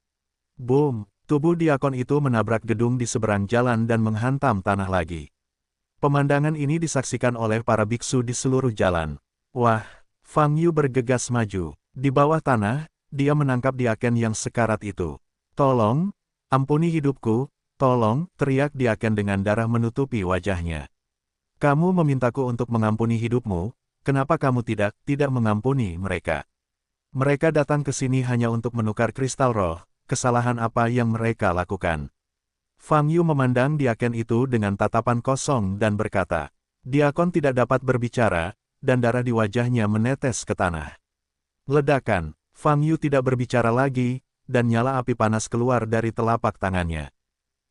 Boom! Tubuh Diakon itu menabrak gedung di seberang jalan dan menghantam tanah lagi. Pemandangan ini disaksikan oleh para biksu di seluruh jalan. Wah! Fang Yu bergegas maju. Di bawah tanah, dia menangkap Diaken yang sekarat itu. Tolong, ampuni hidupku, tolong, teriak Diaken dengan darah menutupi wajahnya. Kamu memintaku untuk mengampuni hidupmu, kenapa kamu tidak mengampuni mereka? Mereka datang ke sini hanya untuk menukar kristal roh, kesalahan apa yang mereka lakukan? Fang Yu memandang Diaken itu dengan tatapan kosong dan berkata, Diakon tidak dapat berbicara, dan darah di wajahnya menetes ke tanah. Ledakan. Fang Yu tidak berbicara lagi, dan nyala api panas keluar dari telapak tangannya.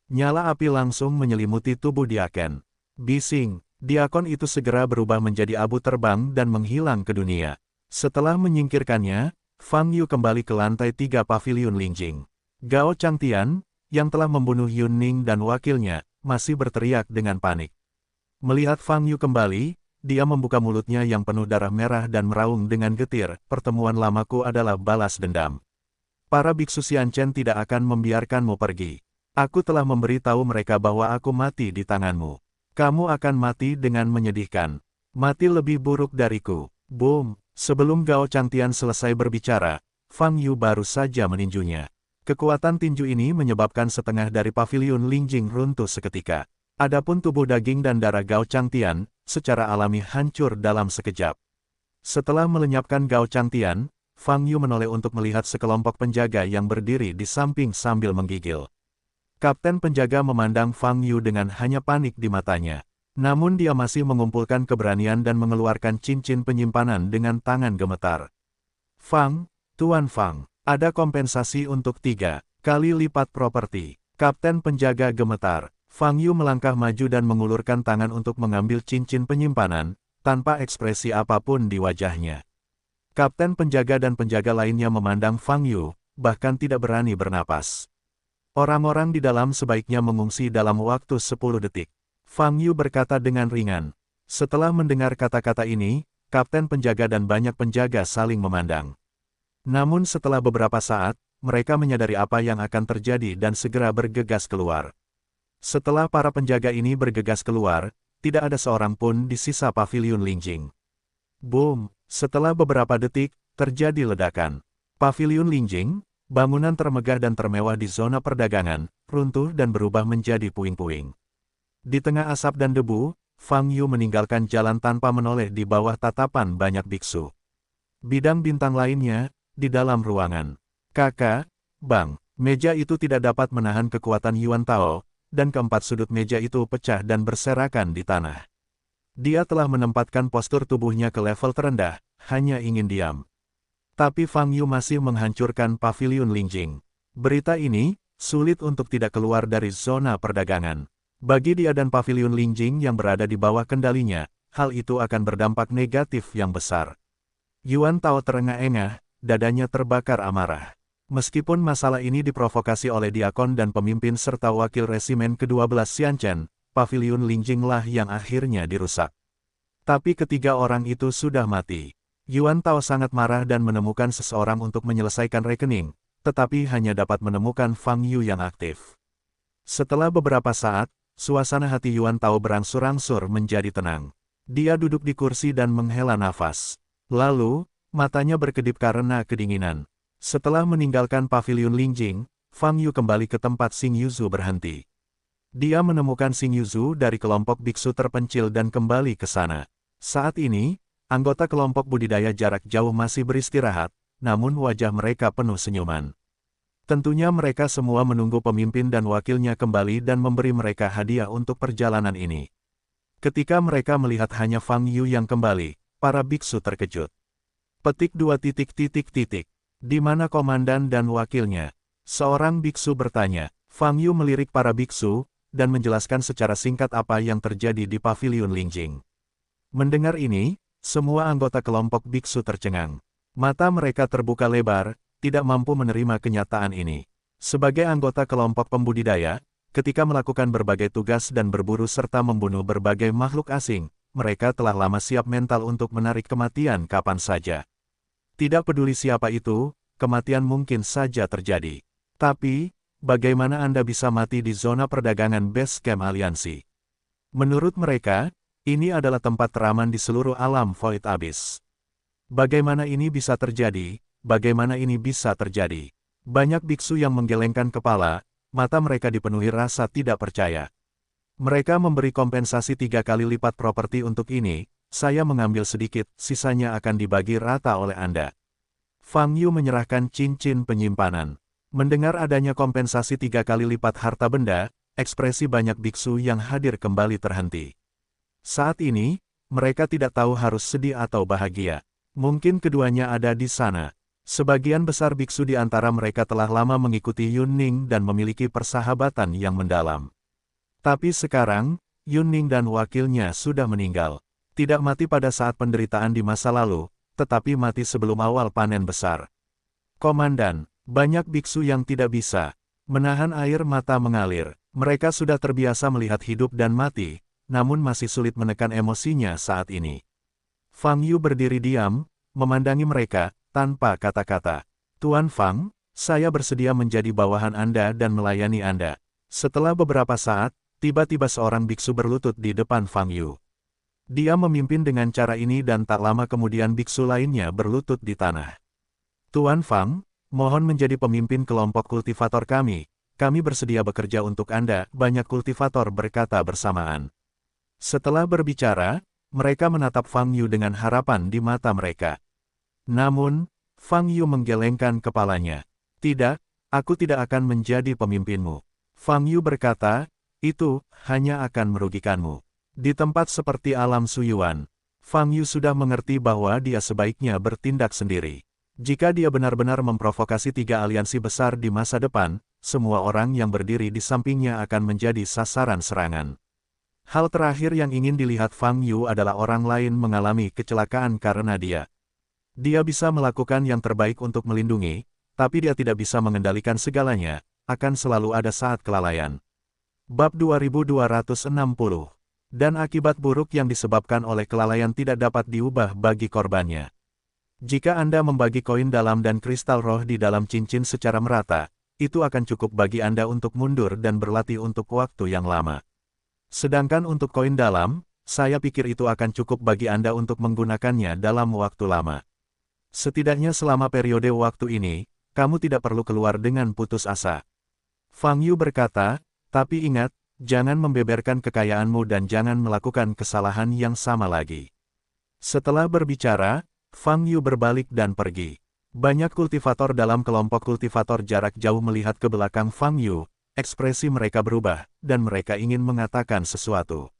Nyala api langsung menyelimuti tubuh Diaken. Bising, Diakon itu segera berubah menjadi abu terbang dan menghilang ke dunia. Setelah menyingkirkannya, Fang Yu kembali ke lantai 3 paviliun Lingjing. Gao Changtian, yang telah membunuh Yun Ning dan wakilnya, masih berteriak dengan panik. Melihat Fang Yu kembali, dia membuka mulutnya yang penuh darah merah dan meraung dengan getir, pertemuan lamaku adalah balas dendam. Para biksu Xianchen tidak akan membiarkanmu pergi. Aku telah memberitahu mereka bahwa aku mati di tanganmu. Kamu akan mati dengan menyedihkan. Mati lebih buruk dariku. Boom! Sebelum Gao Changtian selesai berbicara, Fang Yu baru saja meninjunya. Kekuatan tinju ini menyebabkan setengah dari paviliun Lingjing runtuh seketika. Adapun tubuh daging dan darah Gao Changtian, secara alami hancur dalam sekejap. Setelah melenyapkan Gao Changtian, Fang Yu menoleh untuk melihat sekelompok penjaga yang berdiri di samping sambil menggigil. Kapten penjaga memandang Fang Yu dengan hanya panik di matanya. Namun dia masih mengumpulkan keberanian dan mengeluarkan cincin penyimpanan dengan tangan gemetar. Fang, Tuan Fang, ada kompensasi untuk 3 kali lipat properti. Kapten penjaga gemetar. Fang Yu melangkah maju dan mengulurkan tangan untuk mengambil cincin penyimpanan, tanpa ekspresi apapun di wajahnya. Kapten penjaga dan penjaga lainnya memandang Fang Yu, bahkan tidak berani bernapas. Orang-orang di dalam sebaiknya mengungsi dalam waktu 10 detik. Fang Yu berkata dengan ringan. Setelah mendengar kata-kata ini, kapten penjaga dan banyak penjaga saling memandang. Namun setelah beberapa saat, mereka menyadari apa yang akan terjadi dan segera bergegas keluar. Setelah para penjaga ini bergegas keluar, tidak ada seorang pun di sisa paviliun Lingjing. Boom! Setelah beberapa detik, terjadi ledakan. Paviliun Lingjing, bangunan termegah dan termewah di zona perdagangan, runtuh dan berubah menjadi puing-puing. Di tengah asap dan debu, Fang Yu meninggalkan jalan tanpa menoleh di bawah tatapan banyak biksu. Bidang bintang lainnya, di dalam ruangan. Kakak, Bang, meja itu tidak dapat menahan kekuatan Yuan Tao, dan keempat sudut meja itu pecah dan berserakan di tanah. Dia telah menempatkan postur tubuhnya ke level terendah, hanya ingin diam. Tapi Fang Yu masih menghancurkan paviliun Lingjing. Berita ini, sulit untuk tidak keluar dari zona perdagangan. Bagi dia dan paviliun Lingjing yang berada di bawah kendalinya, hal itu akan berdampak negatif yang besar. Yuan Tao terengah-engah, dadanya terbakar amarah. Meskipun masalah ini diprovokasi oleh Diakon dan pemimpin serta wakil resimen ke-12 Xianchen, paviliun Lingjing lah yang akhirnya dirusak. Tapi ketiga orang itu sudah mati. Yuan Tao sangat marah dan menemukan seseorang untuk menyelesaikan rekening, tetapi hanya dapat menemukan Fang Yu yang aktif. Setelah beberapa saat, suasana hati Yuan Tao berangsur-angsur menjadi tenang. Dia duduk di kursi dan menghela nafas. Lalu, matanya berkedip karena kedinginan. Setelah meninggalkan paviliun Lingjing, Fang Yu kembali ke tempat Xing Yuzu berhenti. Dia menemukan Xing Yuzu dari kelompok biksu terpencil dan kembali ke sana. Saat ini, anggota kelompok budidaya jarak jauh masih beristirahat, namun wajah mereka penuh senyuman. Tentunya mereka semua menunggu pemimpin dan wakilnya kembali dan memberi mereka hadiah untuk perjalanan ini. Ketika mereka melihat hanya Fang Yu yang kembali, para biksu terkejut. Petik 2. Di mana komandan dan wakilnya? Seorang biksu bertanya. Fang Yu melirik para biksu, dan menjelaskan secara singkat apa yang terjadi di paviliun Lingjing. Mendengar ini, semua anggota kelompok biksu tercengang. Mata mereka terbuka lebar, tidak mampu menerima kenyataan ini. Sebagai anggota kelompok pembudidaya, ketika melakukan berbagai tugas dan berburu serta membunuh berbagai makhluk asing, mereka telah lama siap mental untuk menarik kematian kapan saja. Tidak peduli siapa itu, kematian mungkin saja terjadi. Tapi, bagaimana Anda bisa mati di zona perdagangan base camp aliansi? Menurut mereka, ini adalah tempat teraman di seluruh alam Void Abyss. Bagaimana ini bisa terjadi? Bagaimana ini bisa terjadi? Banyak biksu yang menggelengkan kepala, mata mereka dipenuhi rasa tidak percaya. Mereka memberi kompensasi 3 kali lipat properti untuk ini, saya mengambil sedikit, sisanya akan dibagi rata oleh Anda. Fang Yu menyerahkan cincin penyimpanan. Mendengar adanya kompensasi 3 kali lipat harta benda, ekspresi banyak biksu yang hadir kembali terhenti. Saat ini, mereka tidak tahu harus sedih atau bahagia. Mungkin keduanya ada di sana. Sebagian besar biksu di antara mereka telah lama mengikuti Yun Ning dan memiliki persahabatan yang mendalam. Tapi sekarang, Yun Ning dan wakilnya sudah meninggal. Tidak mati pada saat penderitaan di masa lalu, tetapi mati sebelum awal panen besar. Komandan, banyak biksu yang tidak bisa menahan air mata mengalir. Mereka sudah terbiasa melihat hidup dan mati, namun masih sulit menekan emosinya saat ini. Fang Yu berdiri diam, memandangi mereka, tanpa kata-kata. Tuan Fang, saya bersedia menjadi bawahan Anda dan melayani Anda. Setelah beberapa saat, tiba-tiba seorang biksu berlutut di depan Fang Yu. Dia memimpin dengan cara ini dan tak lama kemudian biksu lainnya berlutut di tanah. Tuan Fang, mohon menjadi pemimpin kelompok kultivator kami bersedia bekerja untuk Anda, banyak kultivator berkata bersamaan. Setelah berbicara, mereka menatap Fang Yu dengan harapan di mata mereka. Namun, Fang Yu menggelengkan kepalanya. Tidak, aku tidak akan menjadi pemimpinmu. Fang Yu berkata, itu hanya akan merugikanmu. Di tempat seperti alam Suyuan, Fang Yu sudah mengerti bahwa dia sebaiknya bertindak sendiri. Jika dia benar-benar memprovokasi 3 aliansi besar di masa depan, semua orang yang berdiri di sampingnya akan menjadi sasaran serangan. Hal terakhir yang ingin dilihat Fang Yu adalah orang lain mengalami kecelakaan karena dia. Dia bisa melakukan yang terbaik untuk melindungi, tapi dia tidak bisa mengendalikan segalanya, akan selalu ada saat kelalaian. Bab 2260. Dan akibat buruk yang disebabkan oleh kelalaian tidak dapat diubah bagi korbannya. Jika Anda membagi koin dalam dan kristal roh di dalam cincin secara merata, itu akan cukup bagi Anda untuk mundur dan berlatih untuk waktu yang lama. Sedangkan untuk koin dalam, saya pikir itu akan cukup bagi Anda untuk menggunakannya dalam waktu lama. Setidaknya selama periode waktu ini, kamu tidak perlu keluar dengan putus asa. Fang Yu berkata, tapi ingat, jangan membeberkan kekayaanmu dan jangan melakukan kesalahan yang sama lagi. Setelah berbicara, Fang Yu berbalik dan pergi. Banyak kultivator dalam kelompok kultivator jarak jauh melihat ke belakang Fang Yu, ekspresi mereka berubah, dan mereka ingin mengatakan sesuatu.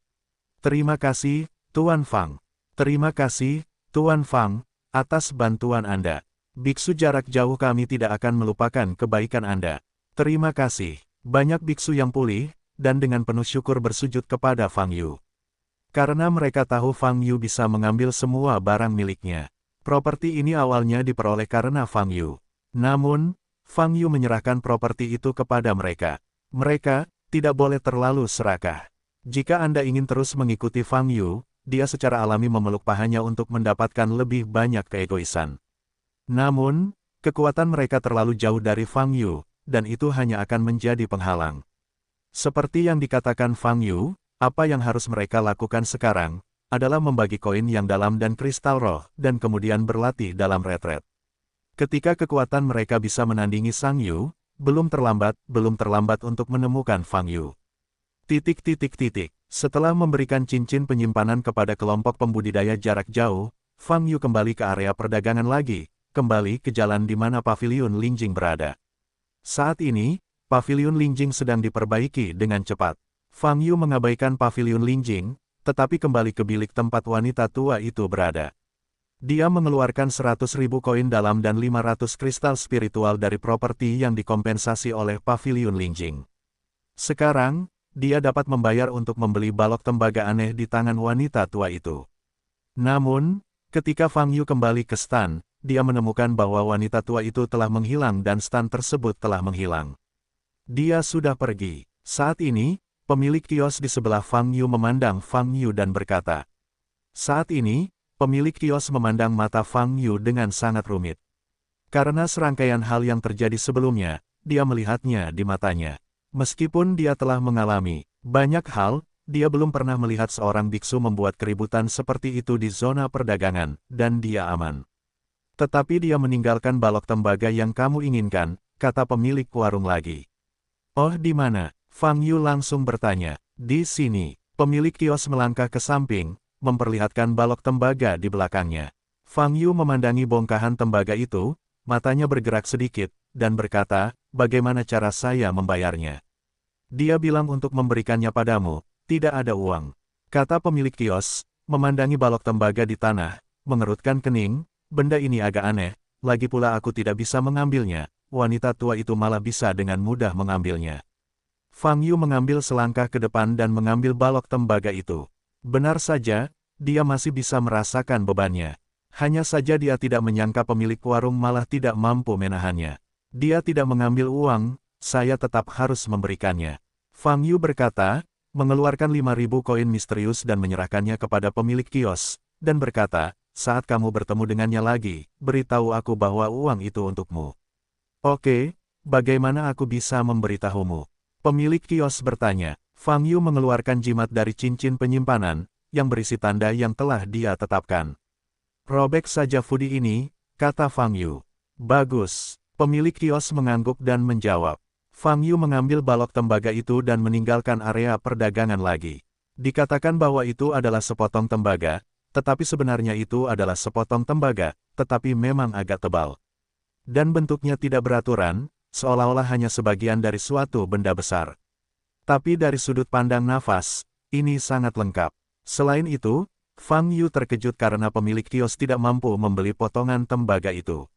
Terima kasih, Tuan Fang. Terima kasih, Tuan Fang, atas bantuan Anda. Biksu jarak jauh kami tidak akan melupakan kebaikan Anda. Terima kasih. Banyak biksu yang pulih, dan dengan penuh syukur bersujud kepada Fang Yu. Karena mereka tahu Fang Yu bisa mengambil semua barang miliknya. Properti ini awalnya diperoleh karena Fang Yu. Namun, Fang Yu menyerahkan properti itu kepada mereka. Mereka tidak boleh terlalu serakah. Jika Anda ingin terus mengikuti Fang Yu, dia secara alami memeluk pahanya untuk mendapatkan lebih banyak keegoisan. Namun, kekuatan mereka terlalu jauh dari Fang Yu, dan itu hanya akan menjadi penghalang. Seperti yang dikatakan Fang Yu, apa yang harus mereka lakukan sekarang, adalah membagi koin yang dalam dan kristal roh, dan kemudian berlatih dalam retret. Ketika kekuatan mereka bisa menandingi Sang Yu, belum terlambat untuk menemukan Fang Yu. Setelah memberikan cincin penyimpanan kepada kelompok pembudidaya jarak jauh, Fang Yu kembali ke area perdagangan lagi, kembali ke jalan di mana paviliun Lingjing berada. Saat ini, paviliun Lingjing sedang diperbaiki dengan cepat. Fang Yu mengabaikan paviliun Lingjing, tetapi kembali ke bilik tempat wanita tua itu berada. Dia mengeluarkan 100.000 koin dalam dan 500 kristal spiritual dari properti yang dikompensasi oleh paviliun Lingjing. Sekarang, dia dapat membayar untuk membeli balok tembaga aneh di tangan wanita tua itu. Namun, ketika Fang Yu kembali ke stan, dia menemukan bahwa wanita tua itu telah menghilang dan stan tersebut telah menghilang. Dia sudah pergi. Saat ini, pemilik kios di sebelah Fang Yu memandang Fang Yu dan berkata. Saat ini, pemilik kios memandang mata Fang Yu dengan sangat rumit. Karena serangkaian hal yang terjadi sebelumnya, dia melihatnya di matanya. Meskipun dia telah mengalami banyak hal, dia belum pernah melihat seorang biksu membuat keributan seperti itu di zona perdagangan, dan dia aman. Tetapi dia meninggalkan balok tembaga yang kamu inginkan, kata pemilik warung lagi. Oh, di mana? Fang Yu langsung bertanya. Di sini. Pemilik kios melangkah ke samping, memperlihatkan balok tembaga di belakangnya. Fang Yu memandangi bongkahan tembaga itu, matanya bergerak sedikit, dan berkata, bagaimana cara saya membayarnya? Dia bilang untuk memberikannya padamu, tidak ada uang. Kata pemilik kios, memandangi balok tembaga di tanah, mengerutkan kening, benda ini agak aneh, lagi pula aku tidak bisa mengambilnya, wanita tua itu malah bisa dengan mudah mengambilnya. Fang Yu mengambil selangkah ke depan dan mengambil balok tembaga itu. Benar saja, dia masih bisa merasakan bebannya. Hanya saja dia tidak menyangka pemilik warung malah tidak mampu menahannya. Dia tidak mengambil uang, saya tetap harus memberikannya. Fang Yu berkata, mengeluarkan 5.000 koin misterius dan menyerahkannya kepada pemilik kios, dan berkata, saat kamu bertemu dengannya lagi, beritahu aku bahwa uang itu untukmu. Oke, bagaimana aku bisa memberitahumu? Pemilik kios bertanya. Fang Yu mengeluarkan jimat dari cincin penyimpanan, yang berisi tanda yang telah dia tetapkan. Robek saja Fudi ini, kata Fang Yu. Bagus. Pemilik kios mengangguk dan menjawab. Fang Yu mengambil balok tembaga itu dan meninggalkan area perdagangan lagi. Dikatakan bahwa itu adalah sepotong tembaga, tetapi sebenarnya itu adalah sepotong tembaga, tetapi memang agak tebal. Dan bentuknya tidak beraturan, seolah-olah hanya sebagian dari suatu benda besar. Tapi dari sudut pandang nafas, ini sangat lengkap. Selain itu, Fang Yu terkejut karena pemilik kios tidak mampu membeli potongan tembaga itu.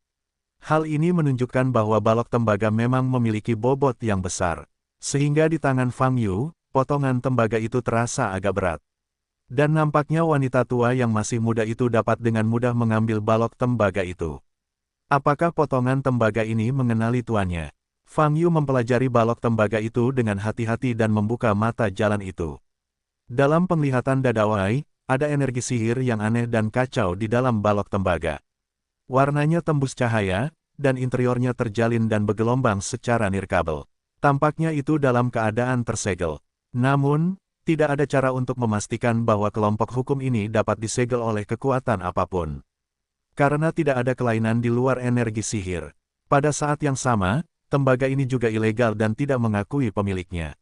Hal ini menunjukkan bahwa balok tembaga memang memiliki bobot yang besar. Sehingga di tangan Fang Yu, potongan tembaga itu terasa agak berat. Dan nampaknya wanita tua yang masih muda itu dapat dengan mudah mengambil balok tembaga itu. Apakah potongan tembaga ini mengenali tuannya? Fang Yu mempelajari balok tembaga itu dengan hati-hati dan membuka mata jalan itu. Dalam penglihatan dadawai, ada energi sihir yang aneh dan kacau di dalam balok tembaga. Warnanya tembus cahaya, dan interiornya terjalin dan bergelombang secara nirkabel. Tampaknya itu dalam keadaan tersegel. Namun, tidak ada cara untuk memastikan bahwa kelompok hukum ini dapat disegel oleh kekuatan apapun. Karena tidak ada kelainan di luar energi sihir. Pada saat yang sama, tembaga ini juga ilegal dan tidak mengakui pemiliknya.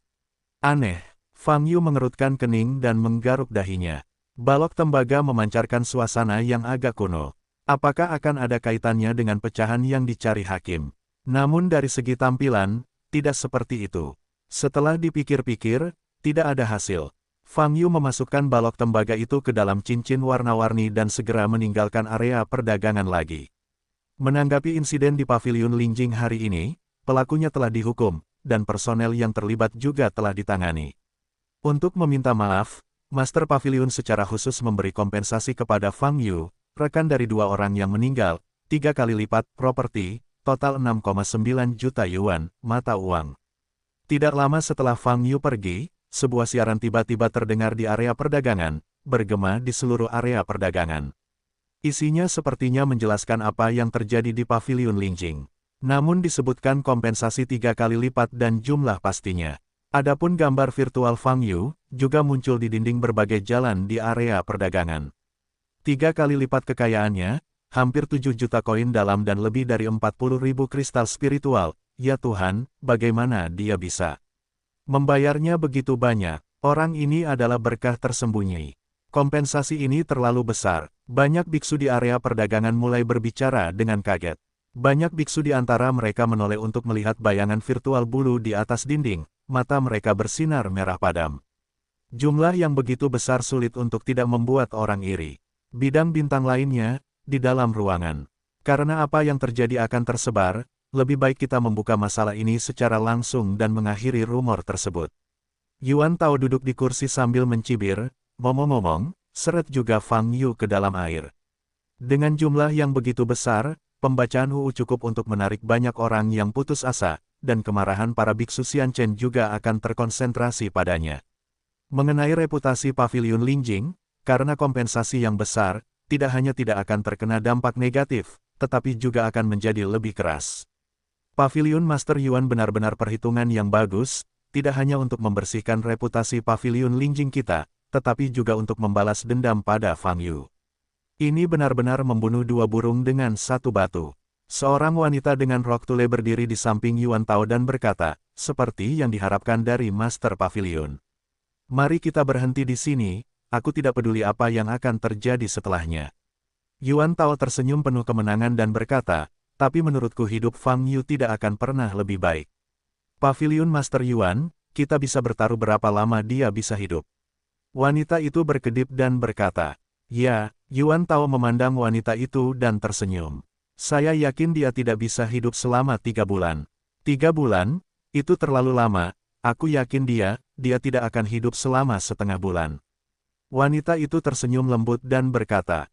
Aneh, Fang Yu mengerutkan kening dan menggaruk dahinya. Balok tembaga memancarkan suasana yang agak kuno. Apakah akan ada kaitannya dengan pecahan yang dicari hakim? Namun dari segi tampilan, tidak seperti itu. Setelah dipikir-pikir, tidak ada hasil. Fang Yu memasukkan balok tembaga itu ke dalam cincin warna-warni dan segera meninggalkan area perdagangan lagi. Menanggapi insiden di paviliun Lingjing hari ini, pelakunya telah dihukum, dan personel yang terlibat juga telah ditangani. Untuk meminta maaf, Master Paviliun secara khusus memberi kompensasi kepada Fang Yu, rekan dari dua orang yang meninggal, 3 kali lipat properti, total 6,9 juta yuan, mata uang. Tidak lama setelah Fang Yu pergi, sebuah siaran tiba-tiba terdengar di area perdagangan, bergema di seluruh area perdagangan. Isinya sepertinya menjelaskan apa yang terjadi di paviliun Lingjing. Namun disebutkan kompensasi 3 kali lipat dan jumlah pastinya. Adapun gambar virtual Fang Yu, juga muncul di dinding berbagai jalan di area perdagangan. 3 kali lipat kekayaannya, hampir 7 juta koin dalam dan lebih dari 40.000 kristal spiritual, ya Tuhan, bagaimana dia bisa membayarnya begitu banyak? Orang ini adalah berkah tersembunyi. Kompensasi ini terlalu besar. Banyak biksu di area perdagangan mulai berbicara dengan kaget. Banyak biksu di antara mereka menoleh untuk melihat bayangan virtual bulu di atas dinding, mata mereka bersinar merah padam. Jumlah yang begitu besar sulit untuk tidak membuat orang iri. Bidang bintang lainnya, di dalam ruangan. Karena apa yang terjadi akan tersebar, lebih baik kita membuka masalah ini secara langsung dan mengakhiri rumor tersebut. Yuan Tao duduk di kursi sambil mencibir, ngomong-ngomong, seret juga Fang Yu ke dalam air. Dengan jumlah yang begitu besar, pembacaan UU cukup untuk menarik banyak orang yang putus asa, dan kemarahan para biksu Xian Chen juga akan terkonsentrasi padanya. Mengenai reputasi Paviliun Lingjing, karena kompensasi yang besar, tidak hanya tidak akan terkena dampak negatif, tetapi juga akan menjadi lebih keras. Paviliun Master Yuan benar-benar perhitungan yang bagus, tidak hanya untuk membersihkan reputasi Paviliun Lingjing kita, tetapi juga untuk membalas dendam pada Fang Yu. Ini benar-benar membunuh dua burung dengan satu batu. Seorang wanita dengan rok tule berdiri di samping Yuan Tao dan berkata, seperti yang diharapkan dari Master Paviliun. Mari kita berhenti di sini, aku tidak peduli apa yang akan terjadi setelahnya. Yuan Tao tersenyum penuh kemenangan dan berkata, tapi menurutku hidup Fang Yu tidak akan pernah lebih baik. Paviliun Master Yuan, kita bisa bertaruh berapa lama dia bisa hidup. Wanita itu berkedip dan berkata, ya, Yuan Tao memandang wanita itu dan tersenyum. Saya yakin dia tidak bisa hidup selama 3 bulan. 3 bulan? Itu terlalu lama, aku yakin dia tidak akan hidup selama setengah bulan. Wanita itu tersenyum lembut dan berkata,